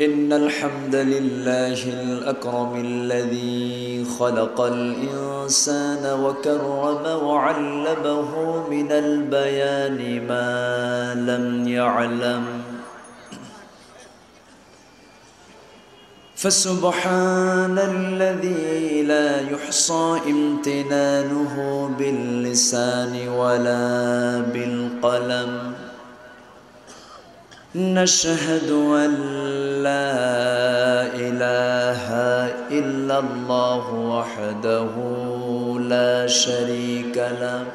إن الحمد لله الأكرم الذي خلق الإنسان وكرم وعلمه من البيان ما لم يعلم، فسبحان الذي لا يحصى امتنانه باللسان ولا بالقلم. نشهد أن لا إله إلا الله وحده لا شريك له،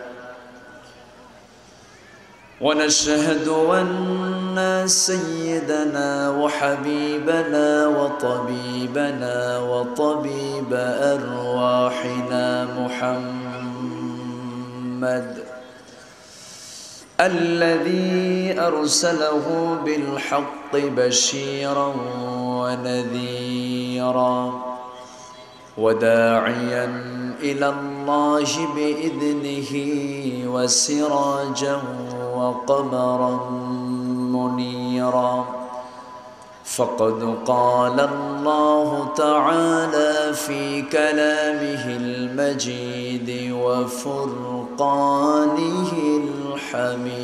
ونشهد أن سيدنا وحبيبنا وطبيبنا وطبيب أرواحنا محمد الذي أرسله بالحق بشيرا ونذيرا وداعيا إلى الله بإذنه وسراجا وقمرا منيرا. فقد قال الله تعالى في كلامه المجيد وفرقانه الحميد: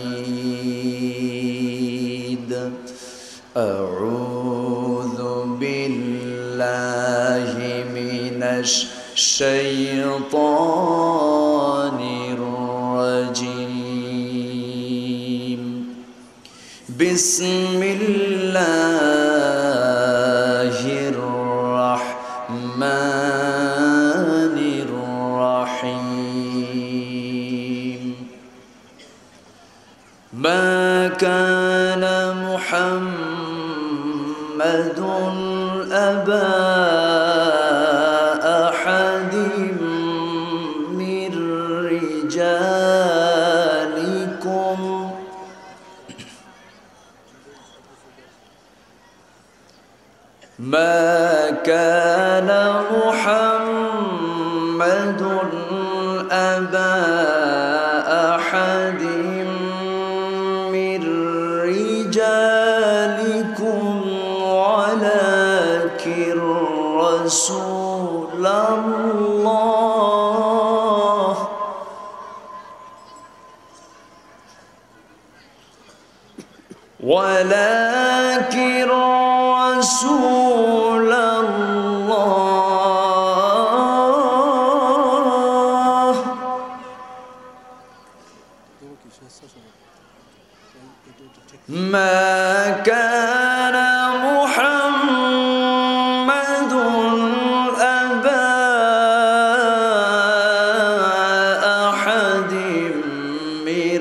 أعوذ بالله من الشيطان الرجيم. بسم الله الرحمن الرحيم. ما كان محمد أبا أحد من رجالكم ما كان محمد أبا أحد من رجالكم ولكن رسول الله ولكن رسول الله ما كان محمد أبا أحد من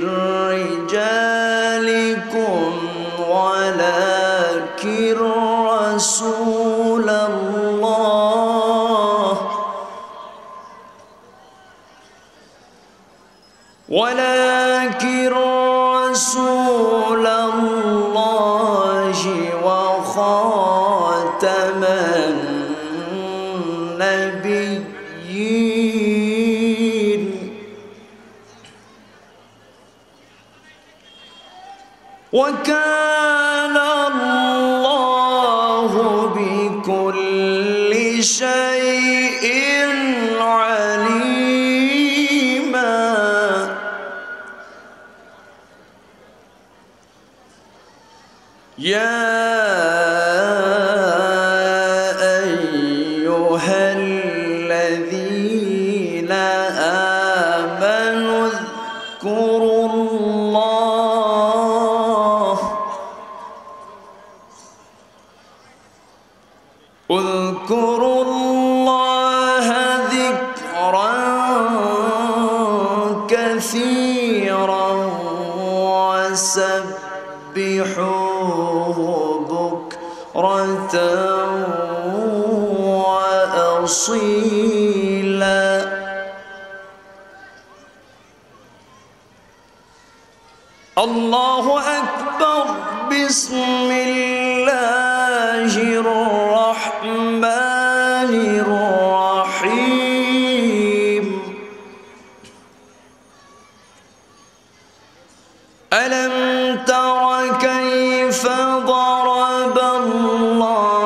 رجالكم ولكن رسول الله ولكن رسول الله وخاتم النبيين. وكان الله بكل شيء عليما. يا أيها الذين آمنوا اذكروا الله ذكرا كثيرا وسبحوه بكرة وأصيلا. الله أكبر. بسم الله الرحمن الرحيم. ألم تر كيف ضرب الله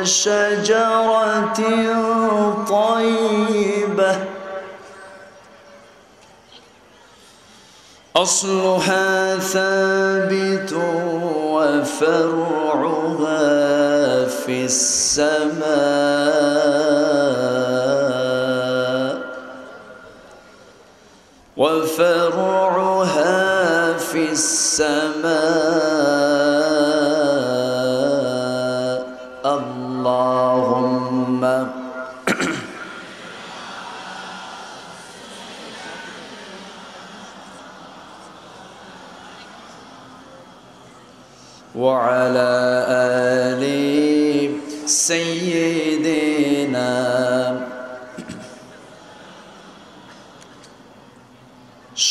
كشجرة طيبة أصلها ثابت وفرعها في السماء وفرعها في السماء اللهم وعلى آل سيدنا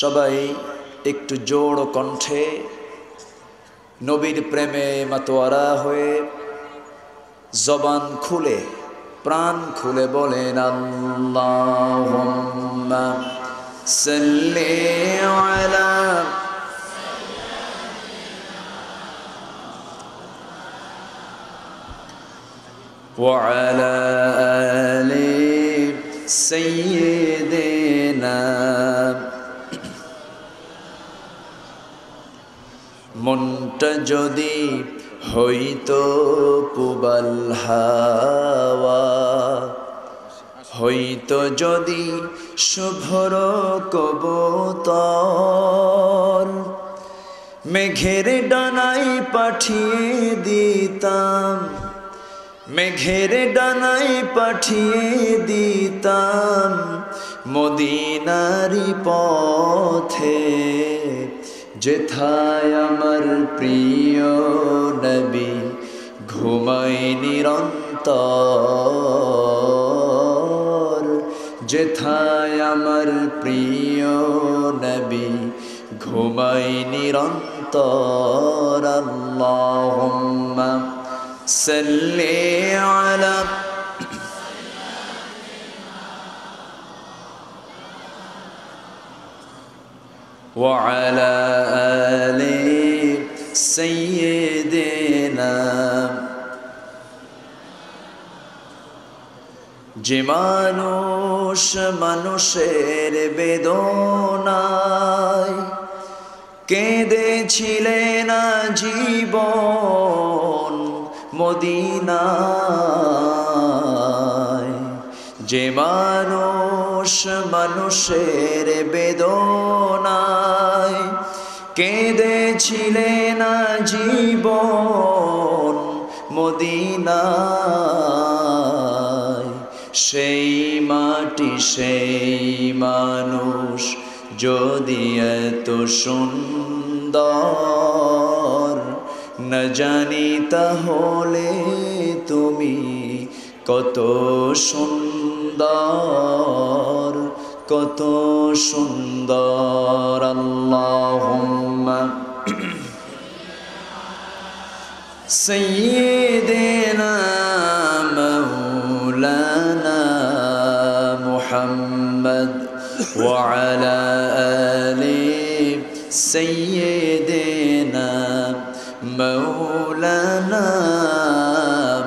সবাই একটু জোড় কণ্ঠে নবীর প্রেমে মাতোয়ারা হয়ে জবান খুলে প্রাণ খুলে বলেন আল্লাহুম্মা সাল্লি আলা وعلى آل سيدنا মনটা যদি হইতো পুবাল হাওয়া হইতো যদি শুভ্র কবুতর মেঘের ডানায় পাঠিয়ে দিতাম মেঘের ডানায় পাঠিয়ে দিতাম মদিনারি পথে যেথায় আমার প্রিয় নবী ঘুমায় নিরন্তর যেথায় আমার প্রিয় নবী ঘুমায় নিরন্তর আল্লাহুম্মা সাল্লি আলা وعلى آل سيدنا যে মানুষ মানুষের বেদনায় কেঁদেছিলেন জীবন মদিনায় যে মানুষ মানুষের বেদনায় কেঁদেছিলেন জীবন মদিনায় সেই মাটি সেই মানুষ যদি এত সুন্দর না জানি তাহলে তুমি কত সুন্দর কত সুন্দর আল্লাহুম্মা সাইয়্যিদিনা মাওলানা মুহাম্মদ ওয়া আলা আলি সাইয়্যিদিনা মাওলানা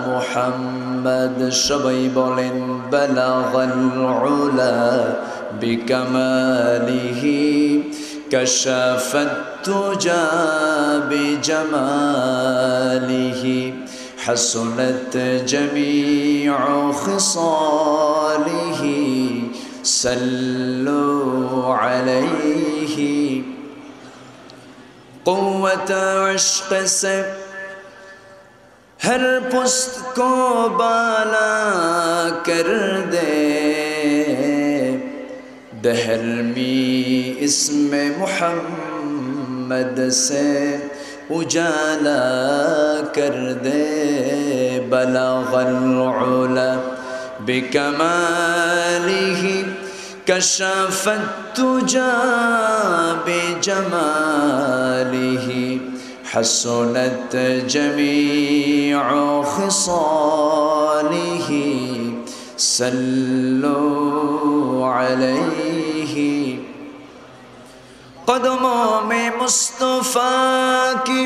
মুহাম্মদ সবাই বলেন বালাগাল উলা বিকামালিহি কাশাফাত তুজা বিজামালিহি হাসনাত জামিউ খিসালিহি সাল্লু আলাইহি قوة عشق سے ہر پست کو بالا کر دے دہرمی اسم محمد سے اجالا کر دے بلغ العلا بکمالہ كشف التجا بجماله حسنت جميع خصاله صلوا عليه قدموں میں مصطفیٰ کی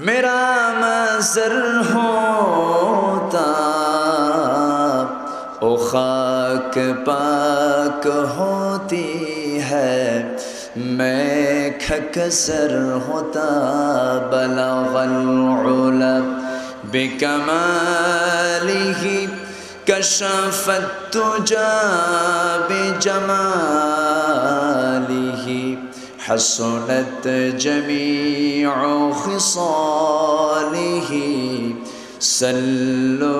میرا منظر ہو खाक पाक होती है मैं खकसर होता बलगल उला बिकमालिही कशफत तुजा बिजमालिही हसनत जमीउ खिसालिही सल्लु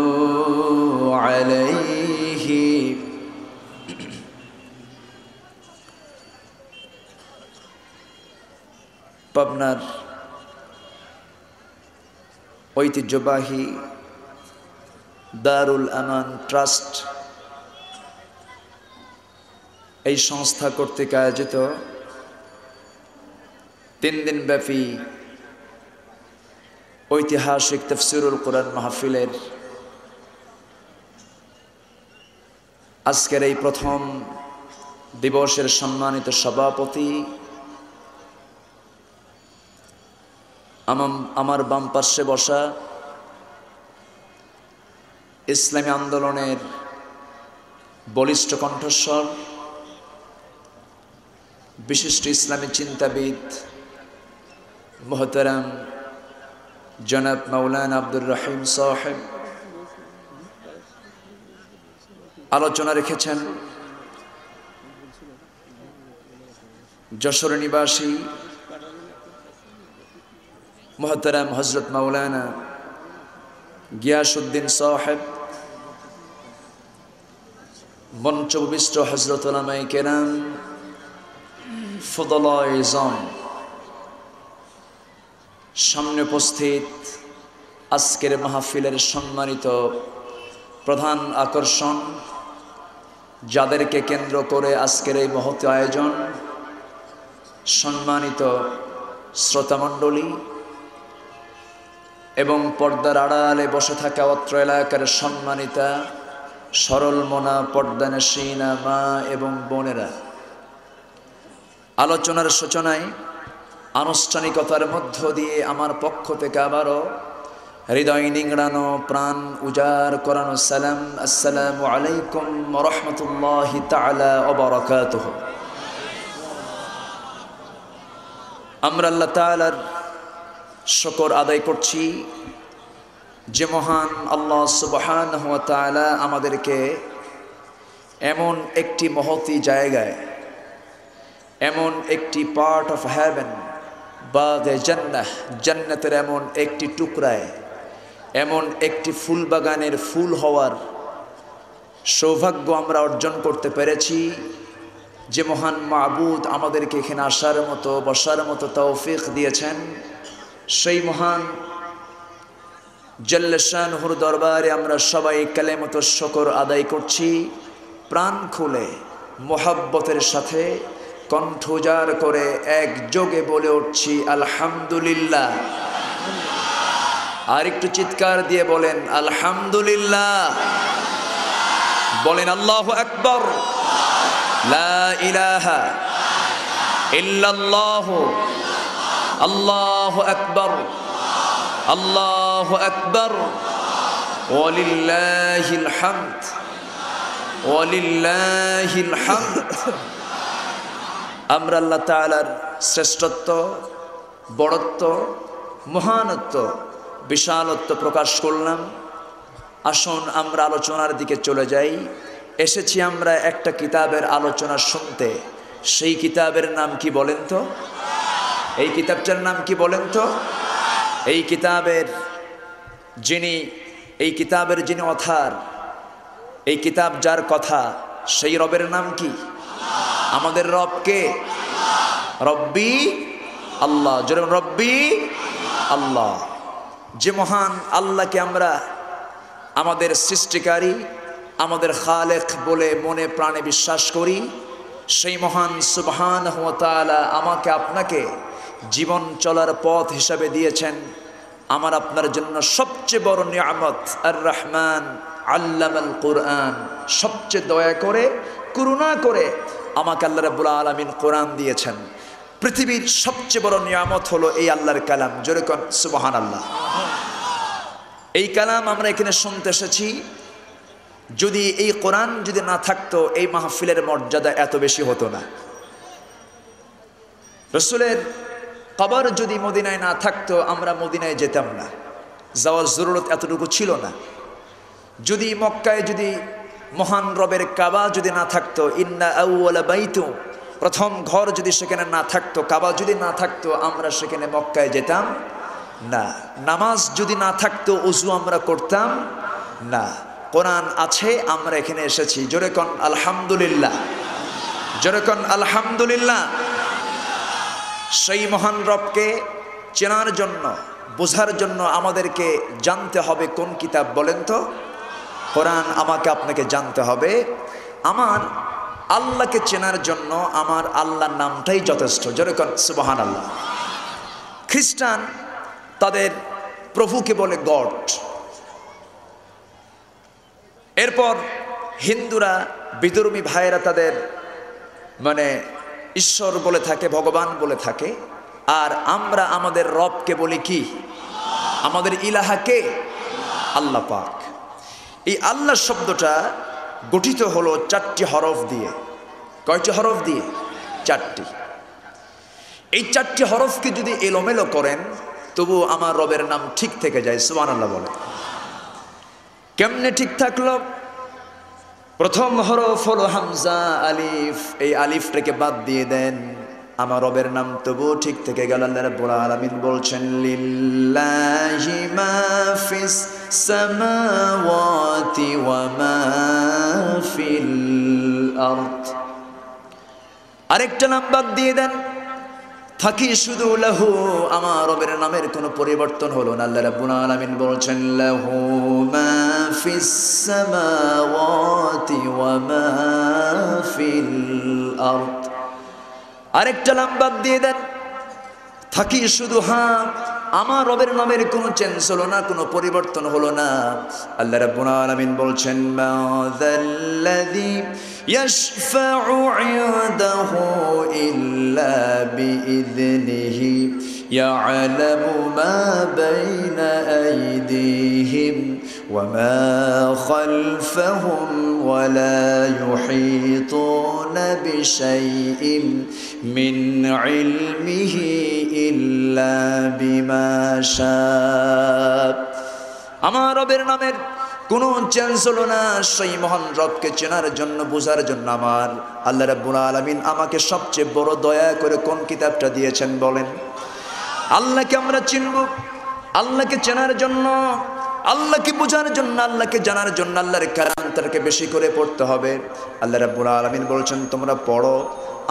अलैहि। পাবনার ঐতিহ্যবাহী দারুল আমান ট্রাস্ট এই সংস্থা কর্তৃক আয়োজিত 3 দিনব্যাপী ঐতিহাসিক তাফসীরুল কুরআন মাহফিলের আজকের এই প্রথম দিবসের সম্মানিত সভাপতি আমার বাম পাশে বসা ইসলামী আন্দোলনের বলিষ্ঠ কণ্ঠস্বর, বিশিষ্ট ইসলামী চিন্তাবিদ মোহতারাম জনাব মাওলানা আব্দুর রহিম সাহেব আলোচনা রেখেছেন। যশোর নিবাসী মোহতারাম হযরত মাওলানা গিয়াসউদ্দিন সাহেব, মঞ্চবিষ্ট হযরত উলামায়ে কেরাম, ফুদালায়ে ইজম, সামনে উপস্থিত আজকের মাহফিলের সম্মানিত প্রধান আকর্ষণ, যাদেরকে কেন্দ্র করে আজকের এই মহৎ আয়োজন, সম্মানিত শ্রোতামণ্ডলী এবং পর্দার আড়ালে বসে থাকা অত্র এলাকার সম্মানিতা সরল মনা পর্দানশীনা মা এবং বোনেরা, আলোচনার সূচনায় আনুষ্ঠানিকতার মধ্য দিয়ে আমার পক্ষ থেকে আবারও হৃদয় নিংড়ানো প্রাণ উজাড় করানো সালাম, আসসালামু আলাইকুম ওয়া রাহমাতুল্লাহি তাআলা ওয়া বারাকাতুহু। আমরা আল্লাহ তাআলার শুকর আদায় করছি যে মহান আল্লাহ সুবহানাহু ওয়া তাআলা আমাদেরকে এমন একটি মহতী জায়গায়, এমন একটি পার্ট অফ হেভেন বাগে জান্নাহ, জান্নাতের এমন একটি টুকরায়, এমন একটি ফুল বাগানের ফুল হওয়ার সৌভাগ্য আমরা অর্জন করতে পেরেছি। যে মহান মাবুদ আমাদেরকে এখানে আসার মতো বসার মতো তৌফিক দিয়েছেন, সেই মহান জাল্লে শানুহুর দরবারে আমরা সবাই কালেমাত শুকর আদায় করছি, প্রাণ খুলে মোহাব্বতের সাথে কণ্ঠ উজাড় করে একযোগে বলে উঠছি আলহামদুলিল্লাহ। আর একটু চিৎকার দিয়ে বলেন আলহামদুলিল্লাহ, বলেন আল্লাহু আকবার, লা ইলাহা ইল্লাল্লাহ, আল্লাহু আকবার, আল্লাহু আকবার, ওয়ালিল্লাহিল হামদ, ওয়ালিল্লাহিল হামদ। আমরা আল্লাহ তাআলার শ্রেষ্ঠত্ব, বড়ত্ব, মহানত্ব, বিশালত্ব প্রকাশ করলাম। আসুন আমরা আলোচনার দিকে চলে যাই। এসেছি আমরা একটা কিতাবের আলোচনা শুনতে। সেই কিতাবের নাম কি বলেন তো? এই কিতাবটার নাম কি বলেন তো? এই কিতাবের যিনি অথার, এই কিতাব যার কথা, সেই রবের নাম কি? আমাদের রব কে? রব্বি আল্লাহ। যেরকম রব্বি আল্লাহ, যে মহান আল্লাহকে আমরা আমাদের সৃষ্টিকারী, আমাদের খালেক বলে মনে প্রাণে বিশ্বাস করি, সেই মহান সুবহানাহু ওয়া তাআলা আমাকে আপনাকে জীবন চলার পথ হিসাবে দিয়েছেন। আমার আপনার জন্য সবচেয়ে বড় নিয়ামত আর রহমান আল্লামাল কুরআন, সবচেয়ে দয়া করে করুণা করে আমাকে আল্লাহ রাব্বুল আলামিন কোরআন দিয়েছেন। পৃথিবীর সবচেয়ে বড় নিয়ামত হলো এই আল্লাহর কালাম। জোরে কোন সুবহানাল্লাহ। এই কালাম আমরা এখানে শুনতে এসেছি। যদি এই কোরআন যদি না থাকতো এই মাহফিলের মর্যাদা এত বেশি হতো না। রসুলের কবর যদি মদিনায় না থাকতো আমরা মদিনায় যেতাম না, যাওয়ার জরুরত এতটুকু ছিল না। যদি মক্কায় যদি মহান রবের কাবা যদি না থাকতো, ইন্না আউওয়ালা বাইতু, প্রথম ঘর যদি সেখানে না থাকতো, কাবা যদি না থাকতো, আমরা সেখানে মক্কায় যেতাম না। নামাজ যদি না থাকতো ওযু আমরা করতাম না। কোরআন আছে, আমরা এখানে এসেছি। জোরে কোন আলহামদুলিল্লাহ, জোরে কোন আলহামদুলিল্লাহ। সেই মহান রবকে চেনার জন্য, বোঝার জন্য আমাদেরকে জানতে হবে কোন কিতাব বলেন তো? কোরআন। আমাকে আপনাকে জানতে হবে। আমার আল্লাহকে চেনার জন্য আমার আল্লাহর নামটাই যথেষ্ট। জোরে কোন সুবহানাল্লাহ। খ্রিস্টান তাদের প্রভুকে বলে গড। এরপর হিন্দুরা, বিধর্মী ভাইয়েরা তাদের মানে ঈশ্বর বলে থাকে, ভগবান বলে থাকে। আর আমরা আমাদের রবকে বলি কি? আমাদের ইলাহাকে আল্লাহ পাক। এই আল্লাহ শব্দটা গঠিত হলো 4টি হরফ দিয়ে। কয়টি হরফ দিয়ে? 4টি। এই 4টি হরফকে যদি এলোমেলো করেন তবু আমার রবের নাম ঠিক থেকে যায়। সুবহানাল্লাহ বলে। কেমনে ঠিক থাকলো? প্রথম হরফ হলো হামজা, আলিফ। এই আলিফটাকে বাদ দিয়ে দেন, আমার রবের নাম তবু ঠিক থেকে গেল। আল্লাহ রাব্বুল আলামিন বলছেন লিল্লাহি মা ফিস সামাওয়াতি ওয়া মা ফিল আরদ। আরেকটা নাম বাদ দিয়ে দেন, থাকি শুধু লাহু। আমার রবের নামের কোনো পরিবর্তন হলো না। আল্লাহ রাব্বুল আলামিন বলছেন লাহু মা ফিস সামাওয়াতি ওয়া মা ফিল আরদ। আরেকটা নাম বাদ দিয়ে দেন, থাকি শুধু হ্যাঁ। আমার রবের নামের কোনো চেঞ্জ হলো না, কোনো পরিবর্তন হলো না। আল্লাহ রাব্বুল আলামিন বলছেন মা যাল্লাযী ইয়াশফাউ ইনদাহু ইল্লা বিইযনিহি ইয়ালামু মা বাইনা আইদিহিম ওয়া মা খালফাহুম ওয়া লা ইউহীতুনা বিশাইইন মিন ইলমিহি ইল্লা বিমা শাআ। আমার রবের নামের কোনো চেঞ্জ হলো না। সেই মহান রবকে চেনার জন্য, বোঝার জন্য আমার আল্লাহ রাব্বুল আলামিন আমাকে সবচেয়ে বড় দয়া করে কোন কিতাবটা দিয়েছেন বলেন? আল্লাহকে আমরা চিনব, আল্লাহকে চেনার জন্য, আল্লাহকে বোঝার জন্য, আল্লাহকে জানার জন্য আল্লাহর কালামটাকে বেশি করে পড়তে হবে। আল্লাহ রাব্বুল আলামিন বলছেন তোমরা পড়ো।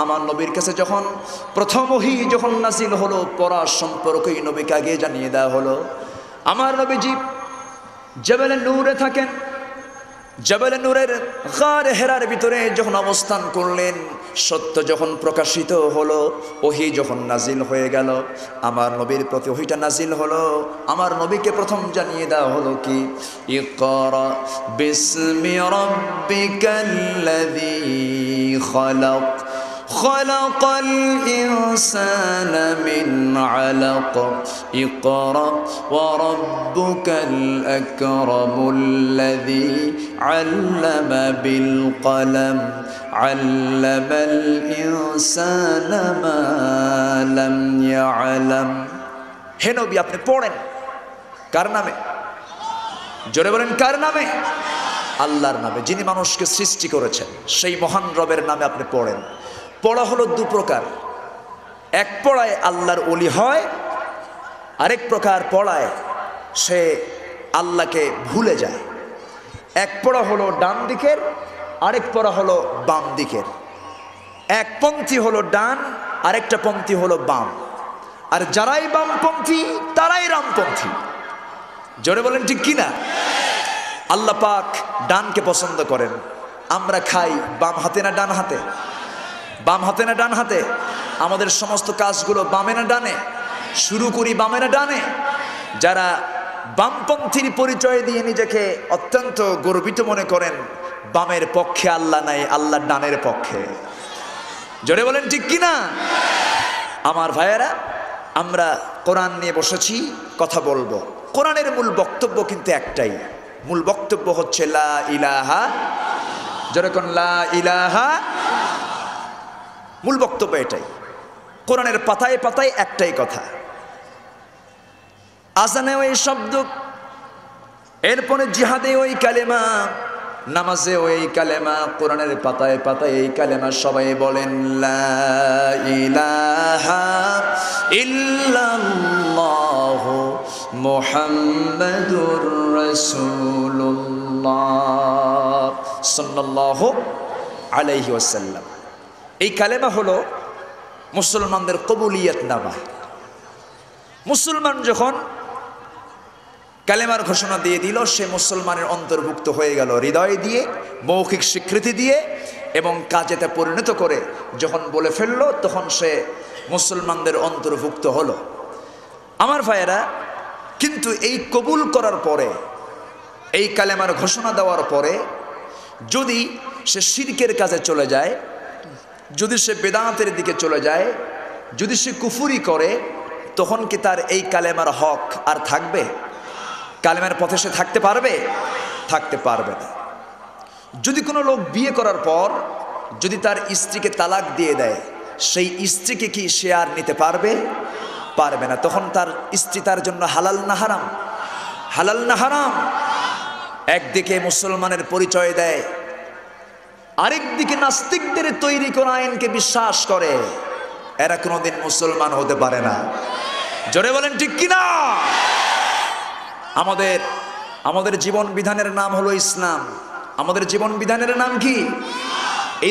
আমার নবীর কাছে যখন প্রথম ওহী যখন নাযিল হলো, পড়ার সম্পর্কই নবীকে আগে জানিয়ে দেওয়া হলো। আমার নবীজি জাবালে নূরে থাকেন। জাবালে নূরের গারে হেরার ভিতরে যখন অবস্থান করলেন, সত্য যখন প্রকাশিত হলো, ওহী যখন নাজিল হয়ে গেল, আমার নবীর প্রতি ওহীটা নাজিল হলো। আমার নবীকে প্রথম জানিয়ে দেওয়া হলো কি? ইকরা বিসমি রাব্বিকাল্লাযী খালাক খালাকাল ইনসানা মিন আলাক ইকরা ওয়া রাব্বুকাল আকরামুল্লাযী আল্লামা বিল কলম আল্লামাল ইনসানা মা লাম ইয়ালাম। হে নবী আপনি পড়েন। কার নামে? জোরে বলেন কার নামে? আল্লাহর নামে, যিনি মানুষকে সৃষ্টি করেছেন সেই মহান রবের নামে আপনি পড়েন। পড়া হলো দু প্রকার। এক পড়ায় আল্লাহর ওলি হয়, আরেক প্রকার পড়ায় সে আল্লাহকে ভুলে যায়। এক পড়া হলো ডান দিকের, আরেক পড়া হলো বাম দিকের। এক পন্থী হলো ডান, আরেকটা পন্থী হলো বাম। আর যারাই বামপন্থী তারাই রামপন্থী। জোরে বলেন ঠিক কিনা? আল্লাহ পাক ডানকে পছন্দ করেন। আমরা খাই বাম হাতে না ডান হাতে? বাম হাতে না ডান হাতে? আমাদের সমস্ত কাজগুলো বামে না ডানে? শুরু করি বামে না ডানে? যারা বামপন্থীর পরিচয় দিয়ে নিজেকে অত্যন্ত গর্বিত মনে করেন, বামের পক্ষে আল্লাহ নাই, আল্লাহ ডানের পক্ষে। জোরে বলেন ঠিক কিনা? আমার ভাইয়েরা, আমরা কোরআন নিয়ে বসেছি, কথা বলবো। কোরআনের মূল বক্তব্য কিন্তু একটাই, মূল বক্তব্য হচ্ছে লা ইলাহা, যেরকম লা ইলাহা, মূল বক্তব্য এটাই। কোরআনের পাতায় পাতায় একটাই কথা, আজানেও এই শব্দ, এরপরে জিহাদে ওই কালেমা, নামাজে ওই কালেমা, কোরআনের পাতায় পাতায় এই কালেমা। সবাই বলেন লা ইলাহা ইল্লাল্লাহু মুহাম্মাদুর রাসূলুল্লাহ সাল্লাল্লাহু আলাইহি ওয়াসাল্লাম। এই কালেমা হলো মুসলমানদের কবুলিয়ত নামা। মুসলমান যখন কালেমার ঘোষণা দিয়ে দিল, সে মুসলমানের অন্তর্ভুক্ত হয়ে গেল, হৃদয় দিয়ে, মৌখিক স্বীকৃতি দিয়ে এবং কাজেতে পরিণত করে যখন বলে ফেললো, তখন সে মুসলমানদের অন্তর্ভুক্ত হলো। আমার ভাইয়েরা, কিন্তু এই কবুল করার পরে, এই কালেমার ঘোষণা দেওয়ার পরে যদি সে শিরকের কাজে চলে যায়, যদি সে বেদাতের দিকে চলে যায়, যদি সে কুফুরি করে, তখন কি তার এই কালেমার হক আর থাকবে? কালেমার পথে সে থাকতে পারবে? থাকতে পারবে না। যদি কোনো লোক বিয়ে করার পর যদি তার স্ত্রীকে তালাক দিয়ে দেয়, সেই স্ত্রীকে কি সে আর নিতে পারবে? পারবে না। তখন তার স্ত্রী তার জন্য হালাল না হারাম? হালাল না হারাম? একদিকে মুসলমানের পরিচয় দেয়, আরেকদিকে নাস্তিকদের তৈরি করা আইনকে বিশ্বাস করে, এরা কোনোদিন মুসলমান হতে পারে না। জোরে বলেন ঠিক কিনা? আমাদের জীবন বিধানের নাম হলো ইসলাম। আমাদের জীবন বিধানের নাম কি?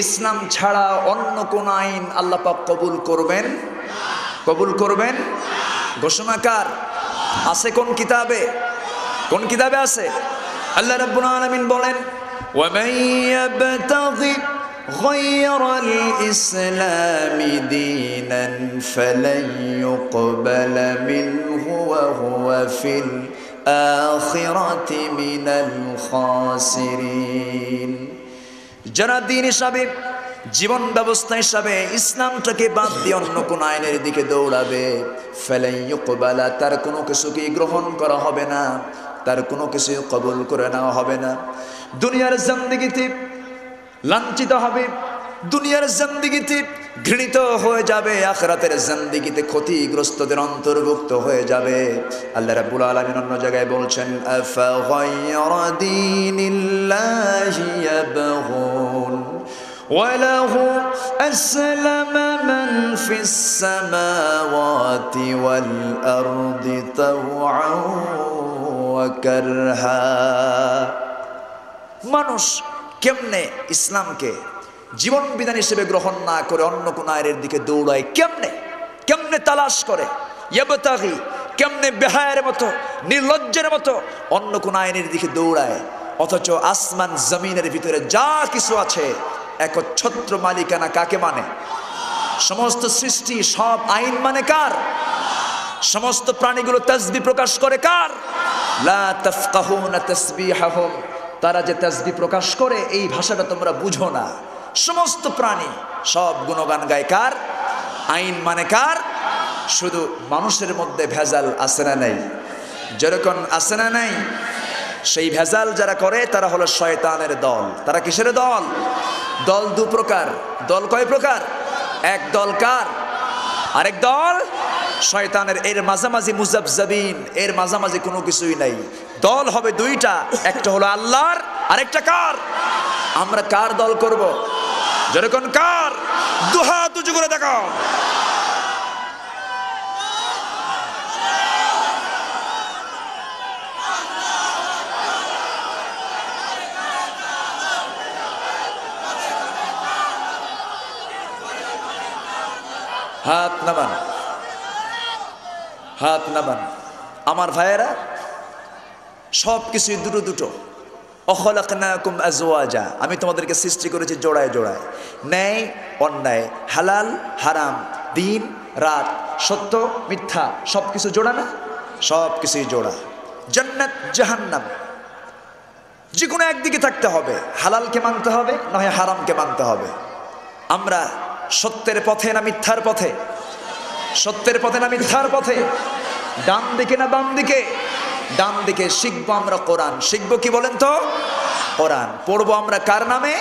ইসলাম ছাড়া অন্য কোন আইন আল্লাহ পাক কবুল করবেন? কবুল করবেন? ঘোষণাকার আছে কোন কিতাবে? কোন কিতাবে আছে? আল্লাহ রাব্বুল আলামিন বলেন, ওয়া মান ইয়াবতাগি গায়রাল ইসলামি দীনান ফালান ইউকবালা মিনহু ওয়া হুয়া ফিল আখিরাতি মিনাল খাসিরিন। যারা দিন হিসাবে, জীবন ব্যবস্থা হিসাবে ইসলামটাকে বাদ দিয়ে অন্য কোন আইনের দিকে দৌড়াবে, ফালান ইউকবালা, তার কোনো কিছুকে গ্রহণ করা হবে না, তার কোনো কিছু কবুল করে নেওয়া হবে না। দুনিয়ার জিন্দেগিতে লাঞ্ছিত হবে, দুনিয়ার জিন্দেগিতে ঘৃণিত হয়ে যাবে, আখিরাতের জিন্দেগিতে ক্ষতিগ্রস্তদের অন্তর্ভুক্ত হয়ে যাবে। আল্লাহ রাব্বুল আলামিন অন্য জায়গায় বলছেন, আফা গায়রা দীনিল্লাহি ইয়াবগুন ওয়ালাহু আসলামা মান ফিস সামাওয়াতি ওয়াল আরদি তাওআন ওয়া কারহা। মানুষ কেমনে ইসলামকে জীবন বিধান হিসেবে গ্রহণ না করে অন্য কোন আইনের দিকে দৌড়ায়? কেমনে তালাশ করে, ইয়াবতাগি, কেমনে বেহায়ের মতো, নির্লজ্জের মতো অন্য কোন আইনের দিকে দৌড়ায়, অথচ আসমান জমিনের ভিতরে যা কিছু আছে একচ্ছত্র মালিকানা কাকে মানে? সমস্ত সৃষ্টি, সব আইন মানে কার? সমস্ত প্রাণীগুলো তাসবিহ প্রকাশ করে কার? লা তাফকাহুনা তাসবিহাহুম, তারা যে তাসবিহ প্রকাশ করে এই ভাষাটা তোমরা বুঝো না। সমস্ত প্রাণী সব গুণগান গায় কার? আইন মানে কার? শুধু মানুষের মধ্যে ভেজাল আছে না নাই? যেরকম আছে না নাই? সেই ভেজাল যারা করে তারা হলো শয়তানের দল। তারা কিসের দল? দল দু প্রকার। দল কয় প্রকার? এক দল কার? আরেক দল শয়তানের। এর মাঝামাঝি মুজাবজাবিন, এর মাঝামাঝি কোনো কিছুই নাই। দল হবে দুইটা, একটা হলো আল্লাহর, আরেকটা কার? আমরা কার দল করব? যেরকম কার? দুহাত উঁচু করে দেখাও। হাত নামান, হাত নামান। আমার ভাইয়েরা, সব কিছুই দুটো দুটো। অখলাকনাকুম আজওয়াজা, আমি তোমাদেরকে সৃষ্টি করেছি জোড়ায় জোড়ায়। ন্যায় অন্যায়, হালাল হারাম, দিন রাত, সত্য মিথ্যা, সব কিছু জোড়া না? সব কিছুই জোড়া। জান্নাত জাহান্নাম, যে কোনো একদিকে থাকতে হবে। হালালকে মানতে হবে, নয় হারামকে মানতে হবে। আমরা সত্যের পথে না মিথ্যার পথে? সত্যের পথে না মিথ্যার পথে? ডান দিকে না বাম দিকে? ডান দিকে শিখবো আমরা কোরআন। শিখবো কি বলেন তো? কোরআন। পড়বো আমরা কার নামে?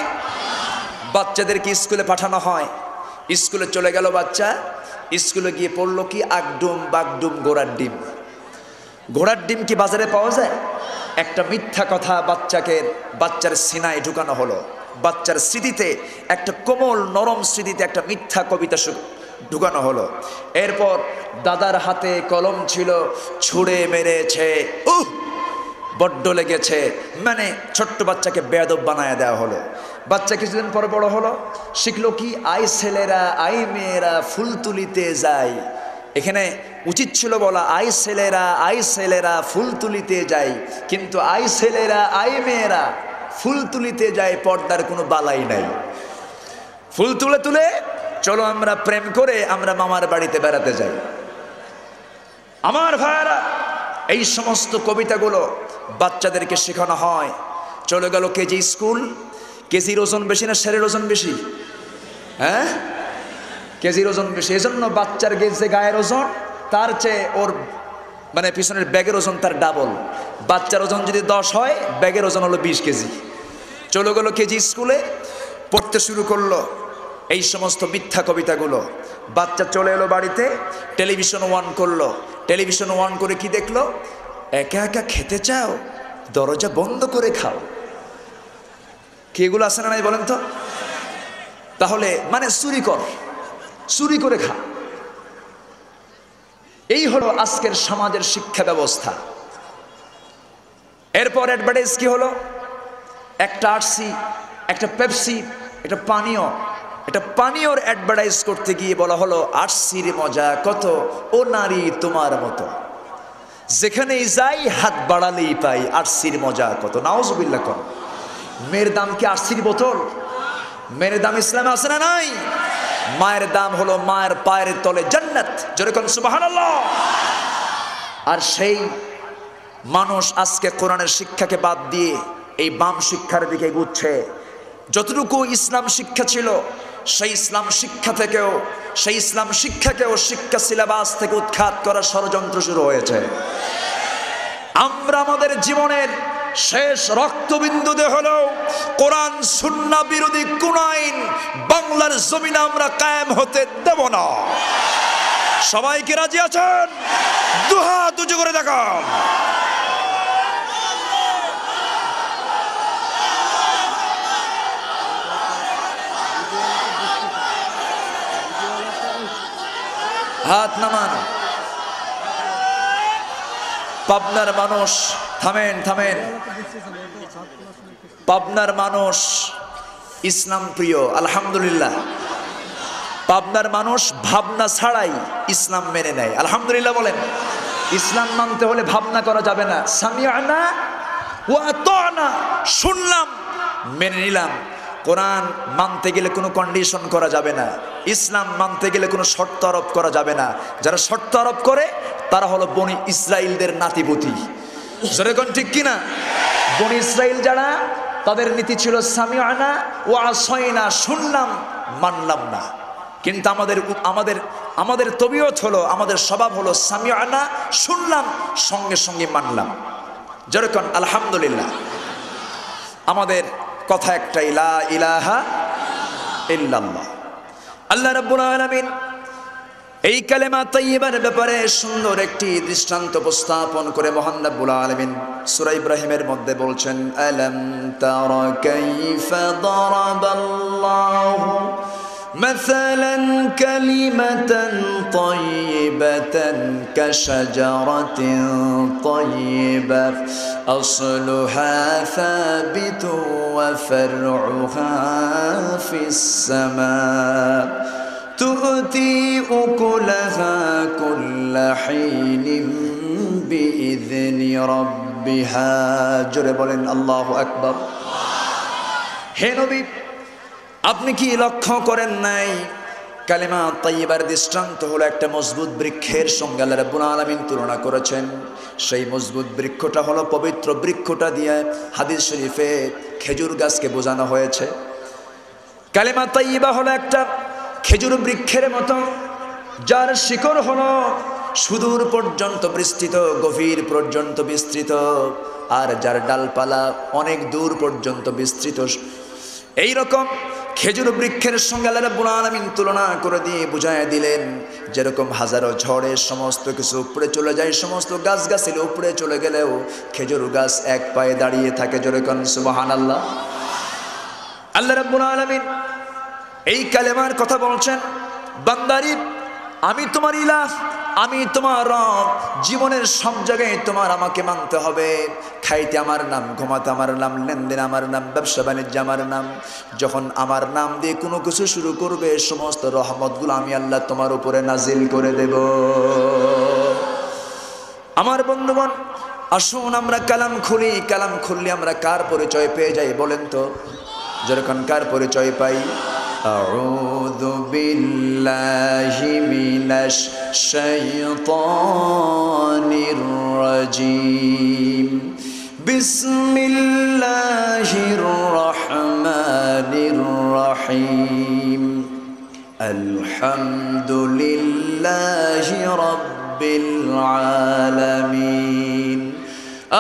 বাচ্চাদেরকে স্কুলে পাঠানো হয়, স্কুলে চলে গেল বাচ্চা, স্কুলে গিয়ে পড়লো কি আগডুম বাগডুম ঘোড়ার ডিম। ঘোড়ার ডিম কি বাজারে পাওয়া যায়? একটা মিথ্যা কথা বাচ্চার সিনায় ঢুকানো হলো, বাচ্চার স্মৃতিতে একটা কোমল নরম স্মৃতিতে একটা মিথ্যা কবিতা ঢুকানো হলো। এরপর দাদার হাতে কলম ছিল, ছুঁড়ে মেরেছে, বড্ড লেগেছে, মানে ছোট্ট বাচ্চাকে বেয়াদব বানায় দেওয়া হলো। বাচ্চা কিছুদিন পরে বড় হলো, শিখলো কি আই ছেলেরা আই মেয়েরা ফুল তুলিতে যায়। এখানে উচিত ছিল বলা আই ছেলেরা ফুল তুলিতে যায়, কিন্তু আই ছেলেরা আই মেয়েরা ফুল তুলিতে যায়, পর্দার কোনো বালাই নাই। ফুল তুলে তুলে চলো আমরা প্রেম করে আমরা মামার বাড়িতে বেড়াতে যাই। আমার ভাইরা, এই সমস্ত কবিতাগুলো বাচ্চাদেরকে শেখানো হয়। চলে গেল কেজি স্কুল। কেজির ওজন বেশি না শেরের ওজন বেশি? হ্যাঁ, কেজির ওজন বেশি। এজন্য বাচ্চার যে গায়ের ওজন তার চেয়ে ওর মানে পিছনের ব্যাগের ওজন তার ডাবল। বাচ্চার ওজন যদি 10 হয়, ব্যাগের ওজন হলো 20 কেজি। চলে গেল কেজি স্কুলে, পড়তে শুরু করলো এই সমস্ত মিথ্যা কবিতাগুলো। বাচ্চা চলে এলো বাড়িতে, টেলিভিশন অন করলো। টেলিভিশন অন করে কি দেখলো? একা একা খেতে চাও, দরজা বন্ধ করে খাও। কি এগুলো আছে না নাই বলেন তো? তাহলে মানে চুরি করে খা। এই হলো আজকের সমাজের শিক্ষা ব্যবস্থা। এরপর অ্যাডভার্টাইজ কি হলো? একটা আরসি, একটা পেপসি, একটা পানীয়র অ্যাডভার্টাইজ করতে গিয়ে বলা হলো আরসির মজা কত, ও নারী তোমার মতো। যেখানেই যাই হাত বাড়ালেই পাই আরসির মজা কত। নাউজুবিল্লাহ। কর মেয়ের দাম কি আরসির বোতল? মেয়ের দাম ইসলামে আছে না নাই? মায়ের দাম হলো মায়ের পায়ের তলে জান্নাত। যেরকম সুবহানাল্লাহ। আর সেই মানুষ আজকে কোরআনের শিক্ষাকে বাদ দিয়ে এই বাম শিক্ষার দিকে এগুচ্ছে। যতটুকু ইসলাম শিক্ষা ছিল সেই ইসলাম শিক্ষাকেও শিক্ষা সিলেবাস থেকে উৎখাত করার ষড়যন্ত্র শুরু হয়েছে। আমরা আমাদের জীবনের শেষ রক্তবিন্দুতে হলেও কোরআন সুন্নাহ বিরোধী কোন আইন বাংলার জমিনে আমরা কায়েম হতে দেব না। সবাই কি রাজি আছেন? দুহাত উঁচু করে দেখান। হাত নামান। পাবনার মানুষ, থামেন। পাবনার মানুষ ইসলাম প্রিয়, আলহামদুলিল্লাহ। পাবনার মানুষ ভাবনা ছাড়াই ইসলাম মেনে নেয়, আলহামদুলিল্লাহ বলেন। ইসলাম মানতে হলে ভাবনা করা যাবে না। সামিআনা ওয়া আতানা, শুনলাম মেনে নিলাম। কোরআন মানতে গেলে কোনো কন্ডিশন করা যাবে না। ইসলাম মানতে গেলে কোনো শর্ত আরোপ করা যাবে না। যারা শর্ত আরোপ করে তারা হলো বনি ইসরাইলদের নাতিপুতি। যেরকম ঠিক কিনা? বনি ইসরাইল যারা, তাদের নীতি ছিল সামিআনা ওয়া আসাইনা, শুনলাম মানলাম না। কিন্তু আমাদের তবিয়ত হলো, আমাদের স্বভাব হলো সামিআনা, শুনলাম সঙ্গে সঙ্গে মানলাম। যেরকম আলহামদুলিল্লাহ। আমাদের কথা একটাই, লা ইলাহা ইল্লাল্লাহ। আল্লাহ রাব্বুল আলামিন এই কালেমা তাইয়্যিবার ব্যাপারে সুন্দর একটি দৃষ্টান্ত উপস্থাপন করে মহান রাব্বুল আলামিন সূরা ইব্রাহিমের মধ্যে বলছেন, আলাম তারা কাইফা দারাবাল্লাহু মাসালান কালিমাতান তাইয়্যিবাতান কাশাজারাতিন তাইয়্যিবা আসলুহা সাবিতু ওয়া ফারউহা ফিস সামা তুতি উকুলাহা কুল্লা হিনিন বিইذনি রাব্বিহা। জোরে বলেন আল্লাহু আকবার। হে নবী, আপনি কি লক্ষ্য করেন নাই কালেমা তাইয়্যিবার দৃষ্টান্ত হলো একটা মজবুত বৃক্ষের সঙ্গে আল্লাহ রাব্বুল আলামিন তুলনা করেছেন। সেই মজবুত বৃক্ষটা হলো পবিত্র বৃক্ষটা দিয়ে হাদিস শরীফে খেজুর গাছকে বোঝানো হয়েছে। কালেমা তাইয়্যিবা হলো একটা খেজুর বৃক্ষের মতো, যার শিকড় হলো সুদূর পর্যন্ত বিস্তৃত, গভীর পর্যন্ত বিস্তৃত, আর যার ডালপালা অনেক দূর পর্যন্ত বিস্তৃত। এই রকম খেজুর বৃক্ষের সঙ্গে আল্লাহ রাব্বুল আলামিন তুলনা করে দিয়ে বুঝায় দিলেন, যেরকম হাজারো ঝড়ে সমস্ত কিছু উপরে চলে যায়, সমস্ত গাছগাছালি উপরে চলে গেলেও খেজুর গাছ এক পায়ে দাঁড়িয়ে থাকে। যেরকম সুবহানাল্লাহ। আল্লাহ রাব্বুল আলামিন এই কালেমার কথা বলছেন, বান্দারি আমি তোমার ইলাহ, আমি তোমার রব, জীবনের সব জায়গায় তোমার আমাকে মানতে হবে। খাইতে আমার নাম, ঘুমাতে আমার নাম, লেনদেন আমার নাম, ব্যবসা বাণিজ্য আমার নাম। যখন আমার নাম দিয়ে কোনো কিছু শুরু করবে, সমস্ত রহমতগুলো আমি আল্লাহ তোমার উপরে নাজিল করে দেব। আমার বন্ধুগণ, আসুন আমরা কালাম খুলি। কালাম খুললে আমরা কার পরিচয় পেয়ে যাই বলেন তো? যেরকম কার পরিচয় পাই? আউযু বিল্লাহি মিনাশ শাইতানির রাজিম। বিসমিল্লাহির রহমানির রহিম। আলহামদুলিল্লাহি রাব্বিল আলামিন।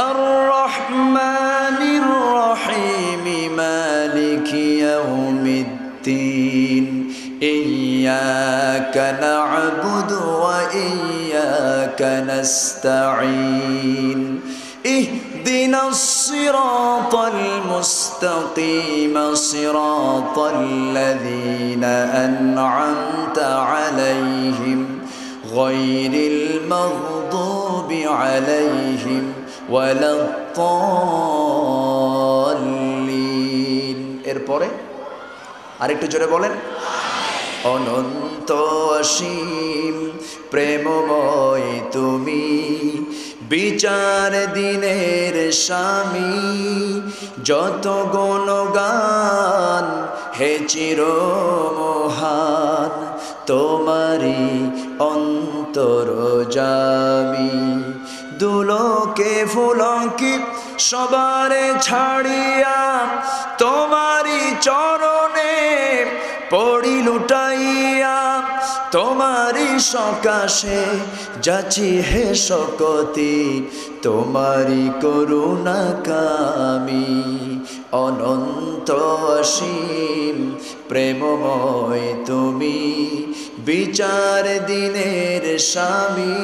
আর রহমানির রহিম। মালিকি ইয়াউমিদ্দিন। ইয়্যাকা না'বুদু ওয়া ইয়্যাকা নাস্তাঈন। ইহদিনাস সিরাতাল মুস্তাকিম। সিরাতাল্লাযীনা আন'আমতা আলাইহিম গায়রিল মাগদুবি আলাইহিম ওয়ালাদ-দাল্লিন। এরপরে আরেকটু জোরে বলেন। অনন্ত অসীম প্রেমময় তুমি, বিচার দিনের স্বামী। যত গুণগান হে চির মহান, তোমারি অন্তরজামি। দুলোকে ফুলকে সবারে ছাড়িয়া, তোমারি চরণে পড়ি লুটাইয়া। তোমারি সকাশে যাচি হে শকতি, তোমারি করুণা কামি। অনন্ত অসীম প্রেমময় তুমি, বিচার দিনের স্বামী।